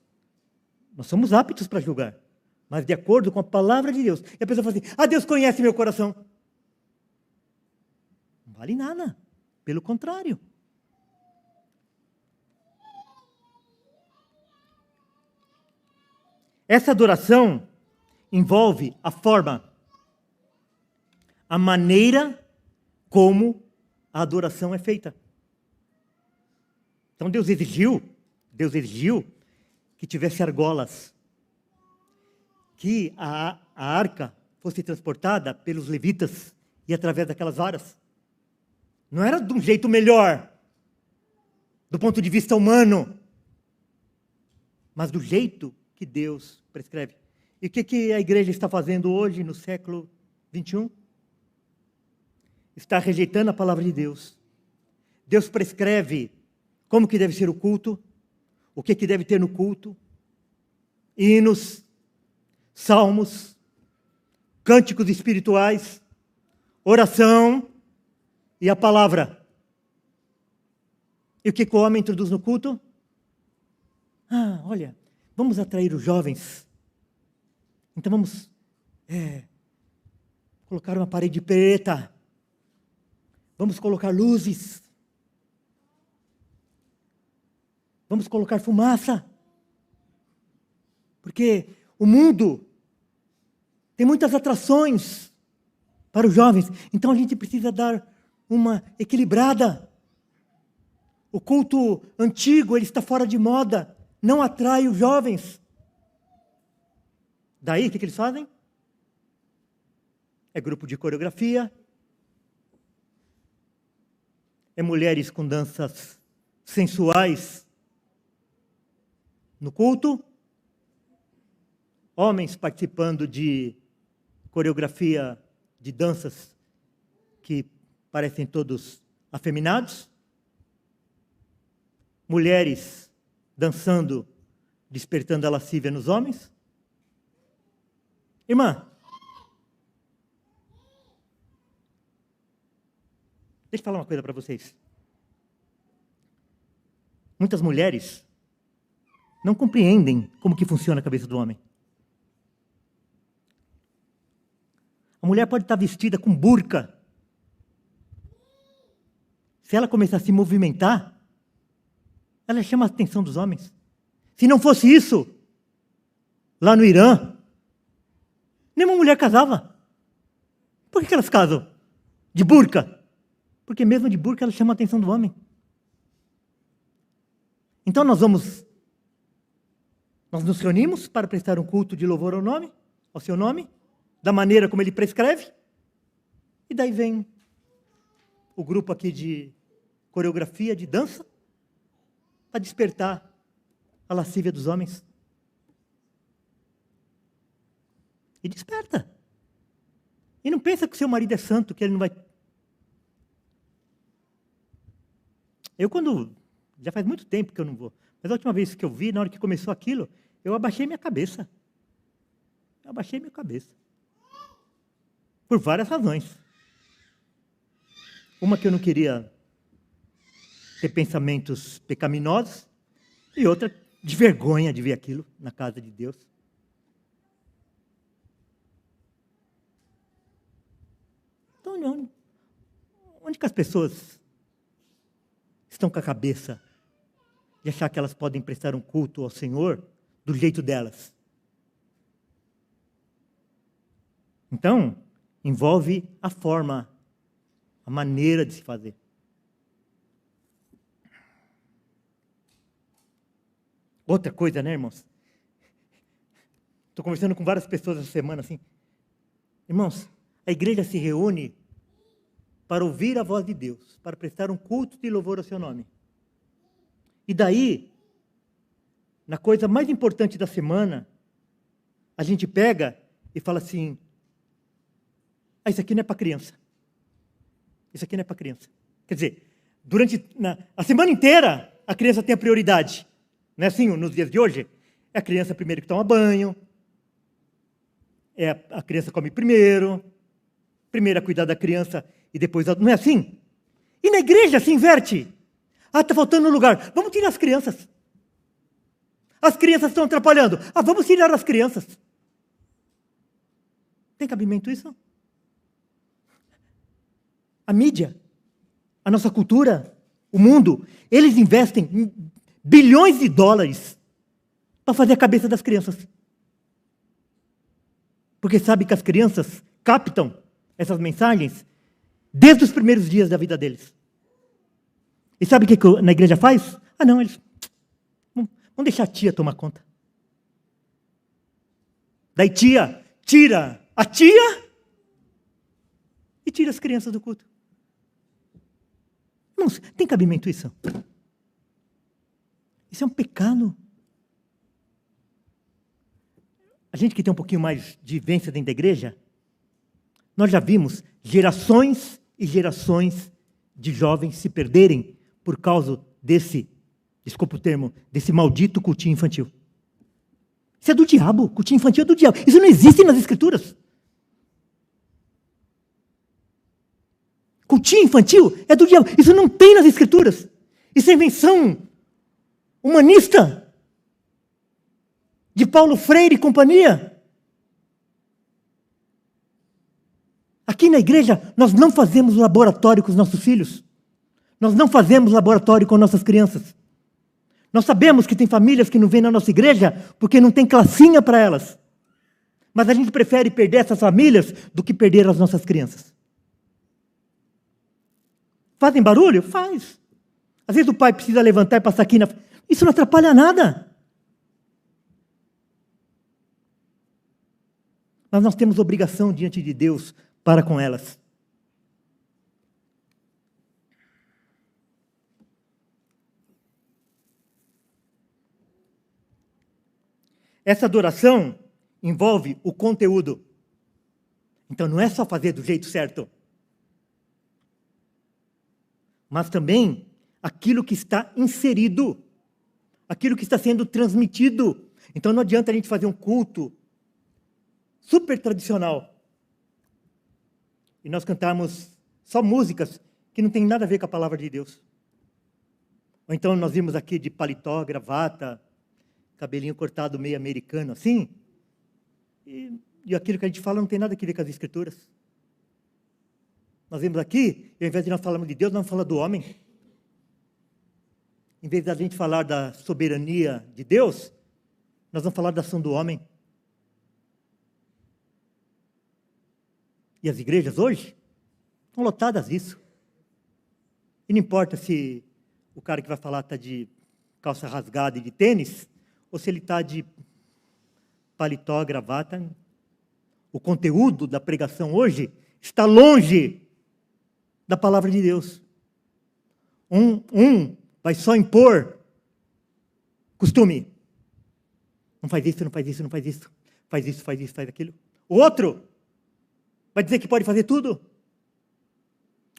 nós somos aptos para julgar. Mas de acordo com a palavra de Deus. E a pessoa fala assim, Deus conhece meu coração. Não vale nada. Pelo contrário. Essa adoração envolve a forma, a maneira como a adoração é feita. Então Deus exigiu que tivesse argolas, que a arca fosse transportada pelos levitas e através daquelas varas. Não era de um jeito melhor, do ponto de vista humano, mas do jeito que Deus prescreve. E o que a igreja está fazendo hoje, no século 21? Está rejeitando a palavra de Deus. Deus prescreve como que deve ser o culto, o que deve ter no culto, hinos, salmos, cânticos espirituais, oração e a palavra. E o que o homem introduz no culto? Olha, vamos atrair os jovens. Então vamos colocar uma parede preta. Vamos colocar luzes. Vamos colocar fumaça. Porque o mundo tem muitas atrações para os jovens. Então a gente precisa dar uma equilibrada. O culto antigo, ele está fora de moda. Não atrai os jovens. Daí, o que eles fazem? É grupo de coreografia. É mulheres com danças sensuais no culto. Homens participando de coreografia de danças que parecem todos afeminados. Mulheres dançando, despertando a lascívia nos homens. Irmã, deixa eu falar uma coisa para vocês. Muitas mulheres não compreendem como que funciona a cabeça do homem. A mulher pode estar vestida com burca. Se ela começar a se movimentar, ela chama a atenção dos homens. Se não fosse isso, lá no Irã, Nenhuma mulher casava. Por que elas casam? De burca. Porque mesmo de burca elas chamam a atenção do homem. Então nós nos reunimos para prestar um culto de louvor ao seu nome, da maneira como ele prescreve. E daí vem o grupo aqui de coreografia, de dança, para despertar a lascívia dos homens. E desperta. E não pensa que o seu marido é santo, que ele não vai... Já faz muito tempo que eu não vou. Mas a última vez que eu vi, na hora que começou aquilo, eu abaixei minha cabeça. Por várias razões. Uma que eu não queria ter pensamentos pecaminosos, e outra de vergonha de ver aquilo na casa de Deus. Então, onde que as pessoas estão com a cabeça de achar que elas podem prestar um culto ao Senhor do jeito delas? Então, envolve a forma, a maneira de se fazer. Outra coisa, né, irmãos? Estou conversando com várias pessoas essa semana, assim. Irmãos, a igreja se reúne para ouvir a voz de Deus, para prestar um culto de louvor ao seu nome. E daí, na coisa mais importante da semana, a gente pega e fala assim, isso aqui não é para criança. Isso aqui não é para criança. Quer dizer, a semana inteira, a criança tem a prioridade. Não é assim, nos dias de hoje? É a criança primeiro que toma banho, a criança come primeiro a cuidar da criança e depois... Não é assim? E na igreja se inverte. Está faltando um lugar. Vamos tirar as crianças. As crianças estão atrapalhando. Vamos tirar as crianças. Tem cabimento isso? A mídia, a nossa cultura, o mundo, eles investem bilhões de dólares para fazer a cabeça das crianças. Porque sabe que as crianças captam essas mensagens desde os primeiros dias da vida deles. E sabe o que na igreja faz? Não, eles vão deixar a tia tomar conta. Daí tia tira a tia e tira as crianças do culto. Não, tem cabimento isso? Isso é um pecado. A gente que tem um pouquinho mais de vivência dentro da igreja, nós já vimos gerações e gerações de jovens se perderem por causa desculpa o termo, desse maldito cultinho infantil. Isso é do diabo, cultinho infantil é do diabo. Isso não existe nas escrituras. Cultinho infantil é do diabo. Isso não tem nas escrituras. Isso é invenção humanista de Paulo Freire e companhia. Aqui na igreja, nós não fazemos laboratório com os nossos filhos. Nós não fazemos laboratório com nossas crianças. Nós sabemos que tem famílias que não vêm na nossa igreja porque não tem classinha para elas. Mas a gente prefere perder essas famílias do que perder as nossas crianças. Fazem barulho? Faz. Às vezes o pai precisa levantar e passar aqui na... Isso não atrapalha nada. Mas nós temos obrigação diante de Deus para com elas. Essa adoração envolve o conteúdo. Então não é só fazer do jeito certo, mas também aquilo que está inserido, aquilo que está sendo transmitido. Então não adianta a gente fazer um culto super tradicional e nós cantarmos só músicas que não tem nada a ver com a palavra de Deus. Ou então nós vimos aqui de paletó, gravata, cabelinho cortado meio americano, assim, e aquilo que a gente fala não tem nada a ver com as escrituras. Nós vimos aqui, e ao invés de nós falarmos de Deus, nós falamos do homem. Em vez de a gente falar da soberania de Deus, nós vamos falar da ação do homem. E as igrejas hoje estão lotadas disso. E não importa se o cara que vai falar está de calça rasgada e de tênis, ou se ele está de paletó, gravata. O conteúdo da pregação hoje está longe da palavra de Deus. Um vai só impor costume. Não faz isso, não faz isso, não faz isso. Faz isso, faz isso, faz aquilo. O outro vai dizer que pode fazer tudo.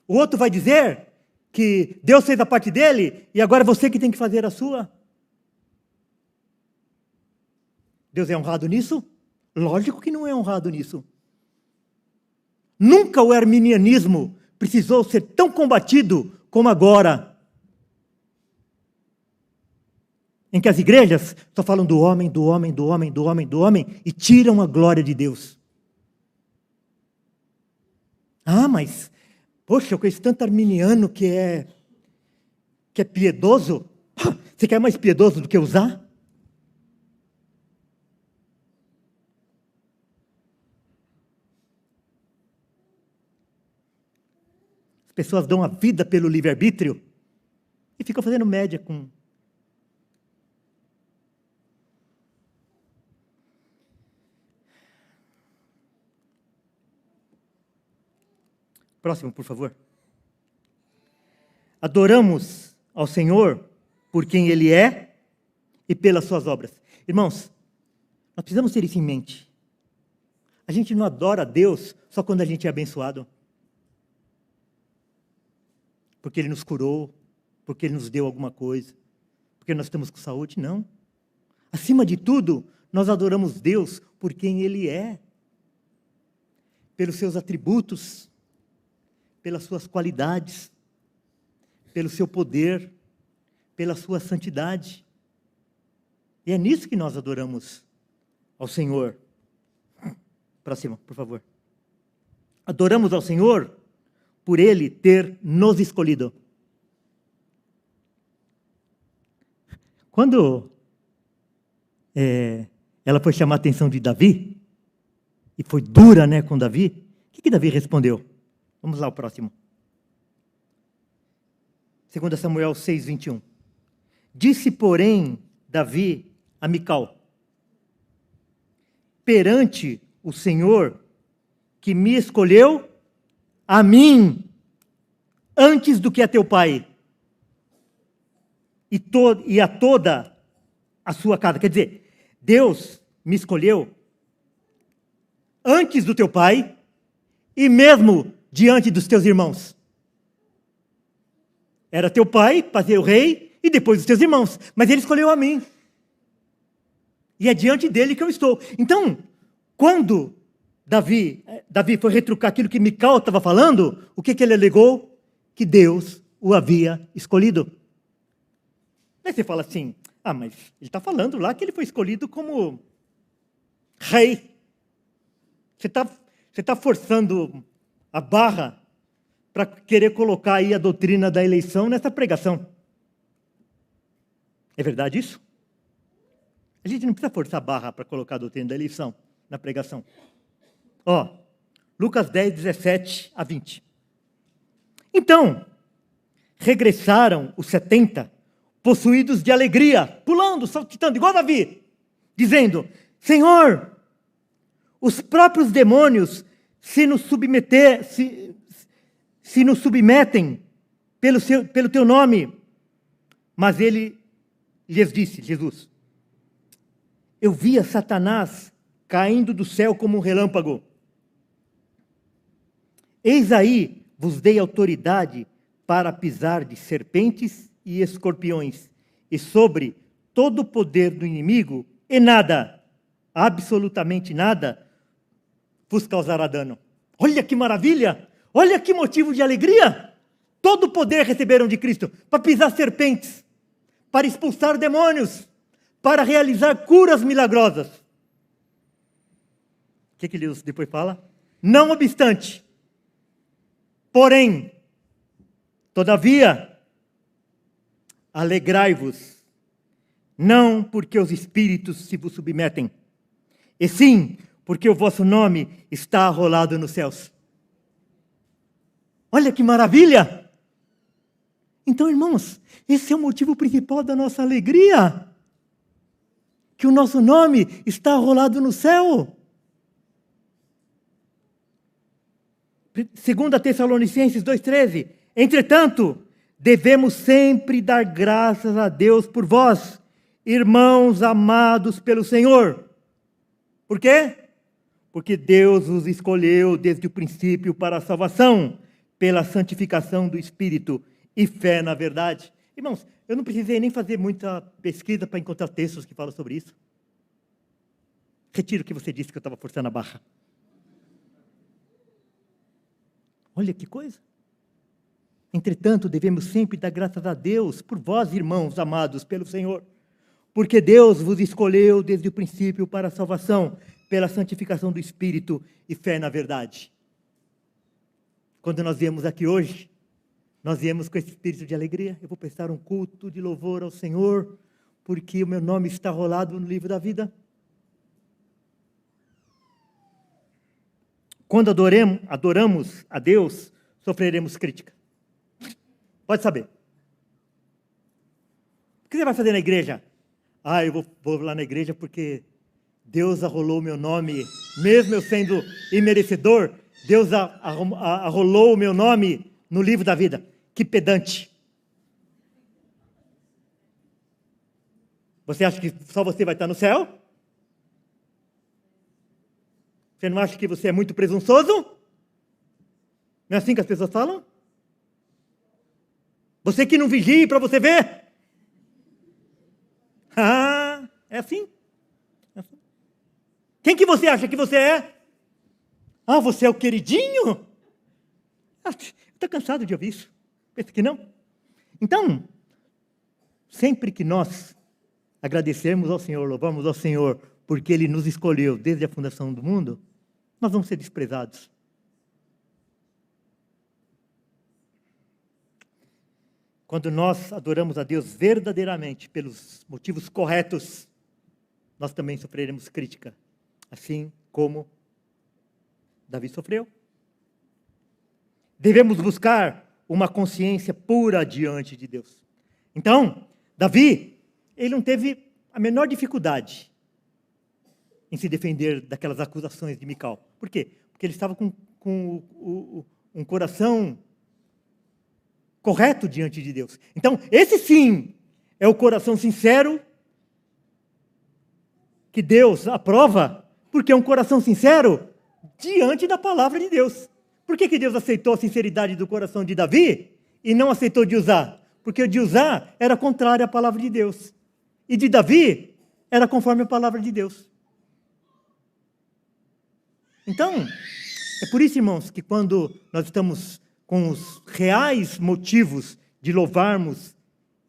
O outro vai dizer que Deus fez a parte dele e agora é você que tem que fazer a sua. Deus é honrado nisso? Lógico que não é honrado nisso. Nunca o arminianismo precisou ser tão combatido como agora. Em que as igrejas só falam do homem, do homem, do homem, do homem, do homem e tiram a glória de Deus. Ah, mas, poxa, eu conheço tanto arminiano que é piedoso. Você quer mais piedoso do que usar? As pessoas dão a vida pelo livre-arbítrio e ficam fazendo média com... Próximo, por favor. Adoramos ao Senhor por quem Ele é e pelas suas obras. Irmãos, nós precisamos ter isso em mente. A gente não adora a Deus só quando a gente é abençoado. Porque Ele nos curou, porque Ele nos deu alguma coisa, porque nós estamos com saúde. Não. Acima de tudo, nós adoramos Deus por quem Ele é. Pelos seus atributos, pelas suas qualidades, pelo seu poder, pela sua santidade. E é nisso que nós adoramos ao Senhor. Próximo, por favor. Adoramos ao Senhor por Ele ter nos escolhido. Quando ela foi chamar a atenção de Davi, e foi dura, né, com Davi, o que Davi respondeu? Vamos lá, o próximo. 2 Samuel 6, 21. Disse, porém, Davi a Mical: perante o Senhor, que me escolheu a mim, antes do que a teu pai, e a toda a sua casa. Quer dizer, Deus me escolheu antes do teu pai, e mesmo diante dos teus irmãos. Era teu pai, fazer o rei, e depois os teus irmãos. Mas ele escolheu a mim. E é diante dele que eu estou. Então, quando Davi foi retrucar aquilo que Mical estava falando, o que ele alegou? Que Deus o havia escolhido. Aí você fala assim, mas ele está falando lá que ele foi escolhido como rei. Você está forçando a barra para querer colocar aí a doutrina da eleição nessa pregação. É verdade isso? A gente não precisa forçar a barra para colocar a doutrina da eleição na pregação. Lucas 10, 17 a 20. Então, regressaram os 70, possuídos de alegria, pulando, saltitando, igual Davi, dizendo, Senhor, os próprios demônios se nos submetem pelo teu nome. Mas ele lhes disse, Jesus, eu via Satanás caindo do céu como um relâmpago. Eis aí, vos dei autoridade para pisar de serpentes e escorpiões, e sobre todo o poder do inimigo, e nada, absolutamente nada, vos causará dano. Olha que maravilha! Olha que motivo de alegria! Todo o poder receberam de Cristo para pisar serpentes, para expulsar demônios, para realizar curas milagrosas. O que ele depois fala? Não obstante, porém, todavia, alegrai-vos, não porque os espíritos se vos submetem, e sim porque o vosso nome está arrolado nos céus. Olha que maravilha! Então, irmãos, esse é o motivo principal da nossa alegria. Que o nosso nome está arrolado no céu. 2 Tessalonicenses 2,13. Entretanto, devemos sempre dar graças a Deus por vós, irmãos amados pelo Senhor. Por quê? Porque Deus os escolheu desde o princípio para a salvação, pela santificação do Espírito e fé na verdade. Irmãos, eu não precisei nem fazer muita pesquisa para encontrar textos que falam sobre isso. Retiro o que você disse que eu estava forçando a barra. Olha que coisa. Entretanto, devemos sempre dar graças a Deus por vós, irmãos amados pelo Senhor, porque Deus vos escolheu desde o princípio para a salvação, pela santificação do Espírito e fé na verdade. Quando nós viemos aqui hoje, nós viemos com esse espírito de alegria. Eu vou prestar um culto de louvor ao Senhor, porque o meu nome está rolado no livro da vida. Quando adoramos a Deus, sofreremos crítica. Pode saber. O que você vai fazer na igreja? Eu vou lá na igreja porque Deus arrolou o meu nome, mesmo eu sendo imerecedor, Deus arrolou o meu nome no livro da vida. Que pedante. Você acha que só você vai estar no céu? Você não acha que você é muito presunçoso? Não é assim que as pessoas falam? Você que não vigia para você ver? É assim. É assim. Quem que você acha que você é? Você é o queridinho? Estou cansado de ouvir isso. Pensa que não? Então, sempre que nós agradecermos ao Senhor, louvamos ao Senhor, porque Ele nos escolheu desde a fundação do mundo, nós vamos ser desprezados. Quando nós adoramos a Deus verdadeiramente, pelos motivos corretos, nós também sofreremos crítica, assim como Davi sofreu. Devemos buscar uma consciência pura diante de Deus. Então, Davi, ele não teve a menor dificuldade em se defender daquelas acusações de Mical. Por quê? Porque ele estava com um coração correto diante de Deus. Então, esse sim é o coração sincero que Deus aprova, porque é um coração sincero diante da palavra de Deus. Por que Deus aceitou a sinceridade do coração de Davi e não aceitou de Uzá? Porque o de Uzá era contrário à palavra de Deus. E de Davi era conforme a palavra de Deus. Então, é por isso, irmãos, que quando nós estamos com os reais motivos de louvarmos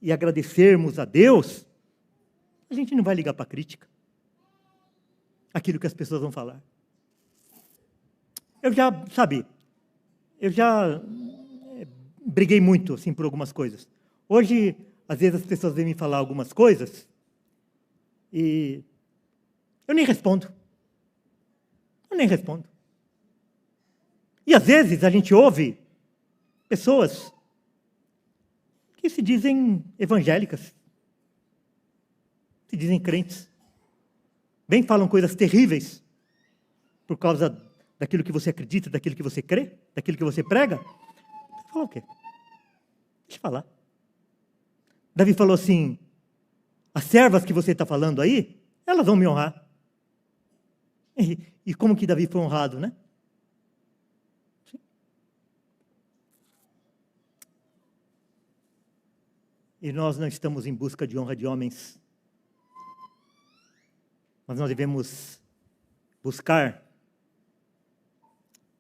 e agradecermos a Deus, a gente não vai ligar para a crítica. Aquilo que as pessoas vão falar. Eu já briguei muito assim, por algumas coisas. Hoje, às vezes as pessoas vêm me falar algumas coisas e eu nem respondo. E às vezes a gente ouve pessoas que se dizem evangélicas, se dizem crentes, falam coisas terríveis por causa daquilo que você acredita, daquilo que você crê, daquilo que você prega. Você fala o quê? Deixa eu falar. Davi falou assim, as servas que você está falando aí, elas vão me honrar. E como que Davi foi honrado, né? Sim. E nós não estamos em busca de honra de homens, mas nós devemos buscar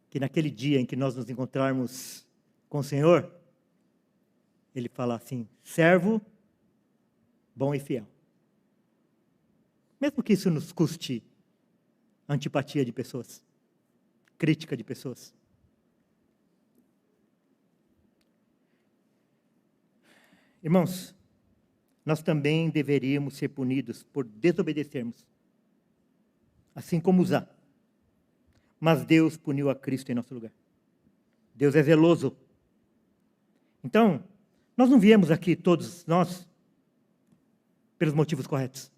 que naquele dia em que nós nos encontrarmos com o Senhor, Ele fala assim, servo bom e fiel. Mesmo que isso nos custe antipatia de pessoas, crítica de pessoas. Irmãos, nós também deveríamos ser punidos por desobedecermos, assim como Uzá. Mas Deus puniu a Cristo em nosso lugar. Deus é zeloso Então, nós não viemos aqui, todos nós, pelos motivos corretos.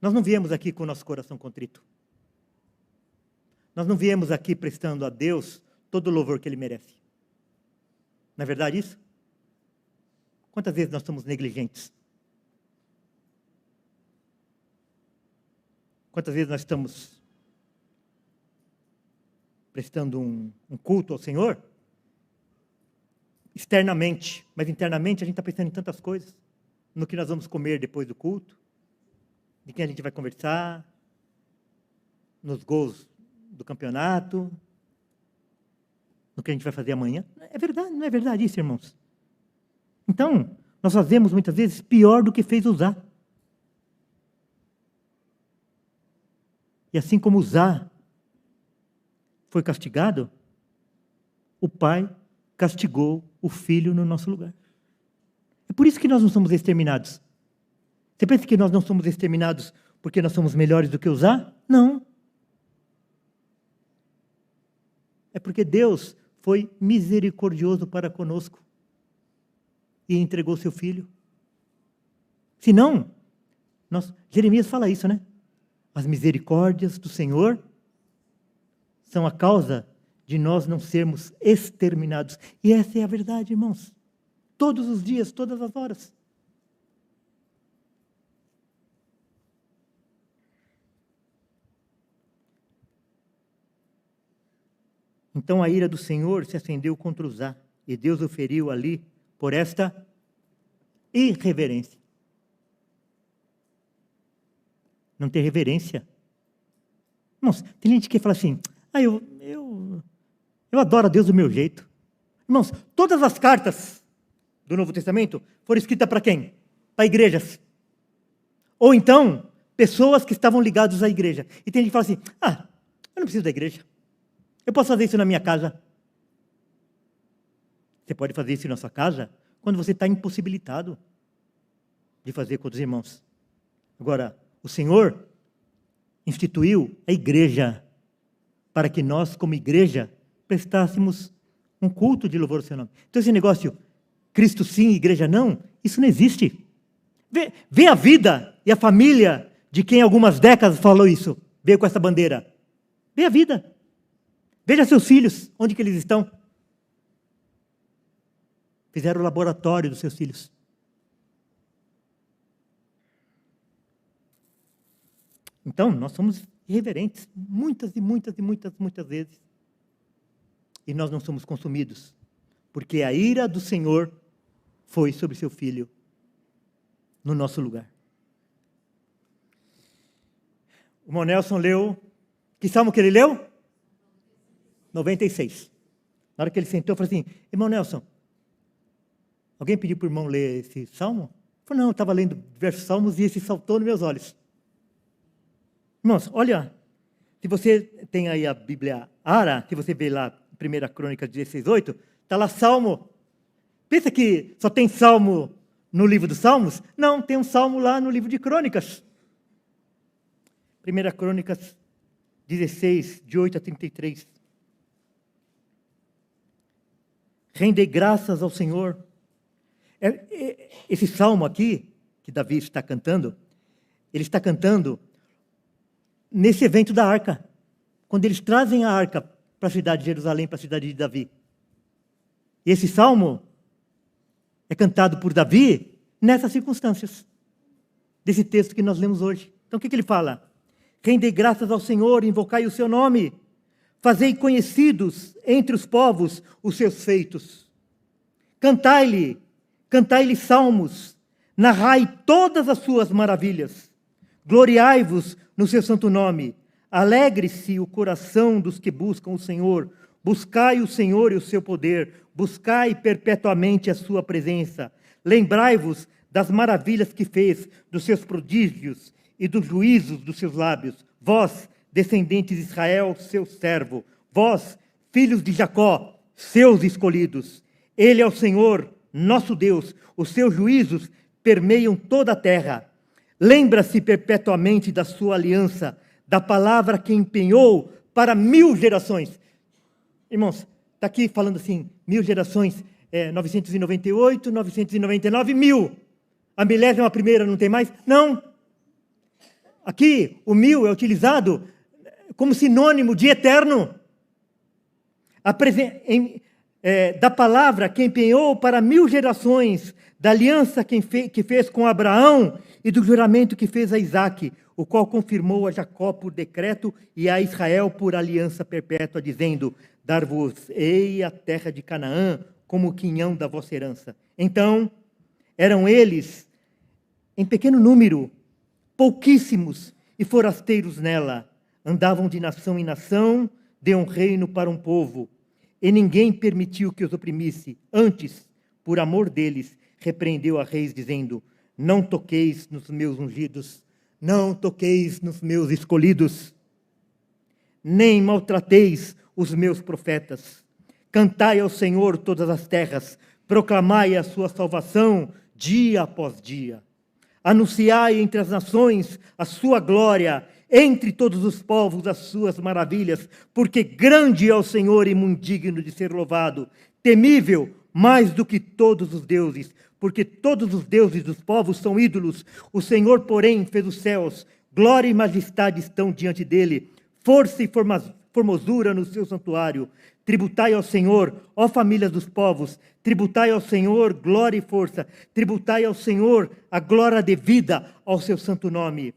Nós não viemos aqui com o nosso coração contrito. Nós não viemos aqui prestando a Deus todo o louvor que Ele merece. Não é verdade isso? Quantas vezes nós somos negligentes? Quantas vezes nós estamos prestando um culto ao Senhor? Externamente, mas internamente a gente está pensando em tantas coisas. No que nós vamos comer depois do culto, de quem a gente vai conversar, nos gols do campeonato, no que a gente vai fazer amanhã. É verdade, não é verdade isso, irmãos? Então, nós fazemos muitas vezes pior do que fez Uzá. E assim como Uzá foi castigado, o pai castigou o filho no nosso lugar. É por isso que nós não somos exterminados. Você pensa que nós não somos exterminados porque nós somos melhores do que Uzá? Não. É porque Deus foi misericordioso para conosco e entregou seu filho. Senão, Jeremias fala isso, né? As misericórdias do Senhor são a causa de nós não sermos exterminados. E essa é a verdade, irmãos. Todos os dias, todas as horas. Então a ira do Senhor se acendeu contra Uzá, e Deus o feriu ali por esta irreverência. Não ter reverência. Irmãos, tem gente que fala assim, eu adoro a Deus do meu jeito. Irmãos, todas as cartas do Novo Testamento foram escritas para quem? Para igrejas. Ou então, pessoas que estavam ligadas à igreja. E tem gente que fala assim, eu não preciso da igreja. Eu posso fazer isso na minha casa. Você pode fazer isso na sua casa quando você está impossibilitado de fazer com os irmãos. Agora, o Senhor instituiu a igreja para que nós, como igreja, prestássemos um culto de louvor ao seu nome. Então esse negócio, Cristo sim, igreja não, isso não existe. Vê a vida e a família de quem algumas décadas falou isso, veio com essa bandeira. Vê a vida. Veja seus filhos, onde que eles estão. Fizeram o laboratório dos seus filhos. Então, nós somos irreverentes, muitas vezes. E nós não somos consumidos, porque a ira do Senhor foi sobre seu filho, no nosso lugar. O irmão Nelson leu, que salmo que ele leu? 96. Na hora que ele sentou, eu falei assim, irmão Nelson, alguém pediu para o irmão ler esse salmo? Ele falou, não, eu estava lendo diversos salmos e esse saltou nos meus olhos. Irmãos, olha, se você tem aí a Bíblia Ara, se você vê lá, 1 Crônicas 16:8, está lá Salmo. Pensa que só tem Salmo no livro dos Salmos? Não, tem um Salmo lá no livro de Crônicas. 1 Crônicas 16, de 8 a 33. Rendei graças ao Senhor. Esse salmo aqui, que Davi está cantando, ele está cantando nesse evento da arca, quando eles trazem a arca para a cidade de Jerusalém, para a cidade de Davi. E esse salmo é cantado por Davi nessas circunstâncias, desse texto que nós lemos hoje. Então o que ele fala? Rendei graças ao Senhor, invocai o seu nome, fazei conhecidos entre os povos os seus feitos. Cantai-lhe salmos, narrai todas as suas maravilhas. Gloriai-vos no seu santo nome. Alegre-se o coração dos que buscam o Senhor. Buscai o Senhor e o seu poder. Buscai perpetuamente a sua presença. Lembrai-vos das maravilhas que fez, dos seus prodígios e dos juízos dos seus lábios. Vós, descendentes de Israel, seu servo. Vós, filhos de Jacó, seus escolhidos. Ele é o Senhor, nosso Deus. Os seus juízos permeiam toda a terra. Lembra-se perpetuamente da sua aliança, da palavra que empenhou para 1000 gerações. Irmãos, está aqui falando assim, 1000 gerações, 998, 999, 1000. A 1000ª não tem mais? Não. Aqui, o 1000 é utilizado como sinônimo de eterno. Da palavra que empenhou para 1000 gerações, da aliança que fez com Abraão e do juramento que fez a Isaque, o qual confirmou a Jacó por decreto e a Israel por aliança perpétua, dizendo, dar-vos-ei a terra de Canaã como o quinhão da vossa herança. Então, eram eles, em pequeno número, pouquíssimos e forasteiros nela, andavam de nação em nação, de um reino para um povo, e ninguém permitiu que os oprimisse. Antes, por amor deles, repreendeu a reis, dizendo, não toqueis nos meus ungidos, não toqueis nos meus escolhidos, nem maltrateis os meus profetas. Cantai ao Senhor todas as terras, proclamai a sua salvação dia após dia. Anunciai entre as nações a sua glória, entre todos os povos as suas maravilhas, porque grande é o Senhor e muito digno de ser louvado, temível mais do que todos os deuses, porque todos os deuses dos povos são ídolos, o Senhor, porém, fez os céus, glória e majestade estão diante dele, força e formosura no seu santuário. Tributai ao Senhor, ó famílias dos povos, tributai ao Senhor glória e força, tributai ao Senhor a glória devida ao seu santo nome.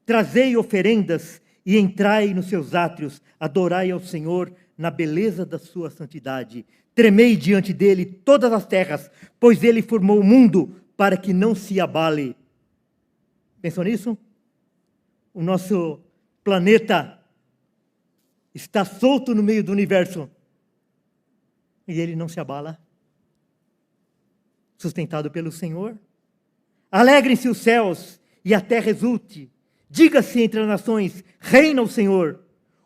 Trazei oferendas e entrai nos seus átrios, adorai ao Senhor na beleza da sua santidade. Tremei diante dele todas as terras, pois ele formou o mundo para que não se abale. Pensou nisso? O nosso planeta está solto no meio do universo e ele não se abala, sustentado pelo Senhor. Alegrem-se os céus e a terra exulte. Diga-se entre as nações, reina o Senhor.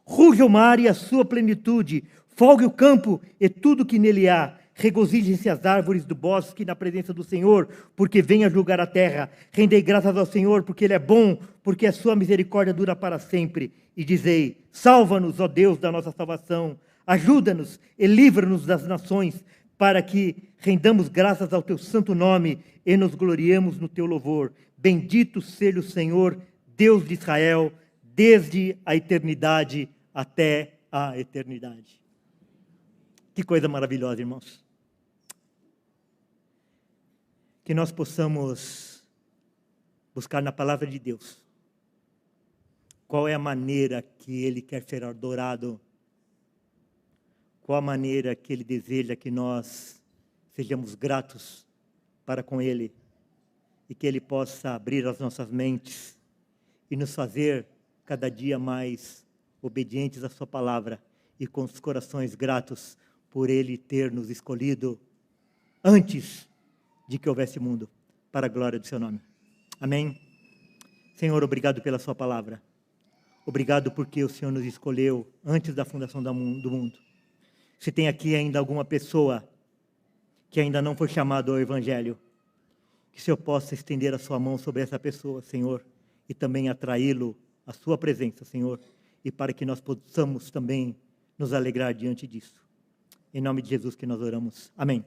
Ruja o mar e a sua plenitude, folgue o campo e tudo que nele há. Regozijem-se as árvores do bosque na presença do Senhor, porque vem a julgar a terra. Rendei graças ao Senhor, porque Ele é bom, porque a sua misericórdia dura para sempre. E dizei, salva-nos, ó Deus da nossa salvação. Ajuda-nos e livra-nos das nações, para que rendamos graças ao teu santo nome e nos gloriemos no teu louvor. Bendito seja o Senhor, Deus de Israel, desde a eternidade até a eternidade. Que coisa maravilhosa, irmãos. Que nós possamos buscar na palavra de Deus qual é a maneira que Ele quer ser adorado, qual a maneira que Ele deseja que nós sejamos gratos para com Ele e que Ele possa abrir as nossas mentes e nos fazer cada dia mais obedientes à sua palavra e com os corações gratos por Ele ter nos escolhido antes de que houvesse mundo, para a glória do seu nome. Amém? Senhor, obrigado pela sua palavra. Obrigado porque o Senhor nos escolheu antes da fundação do mundo. Se tem aqui ainda alguma pessoa que ainda não foi chamada ao Evangelho, que o Senhor possa estender a sua mão sobre essa pessoa, Senhor, e também atraí-lo à sua presença, Senhor, e para que nós possamos também nos alegrar diante disso. Em nome de Jesus que nós oramos. Amém.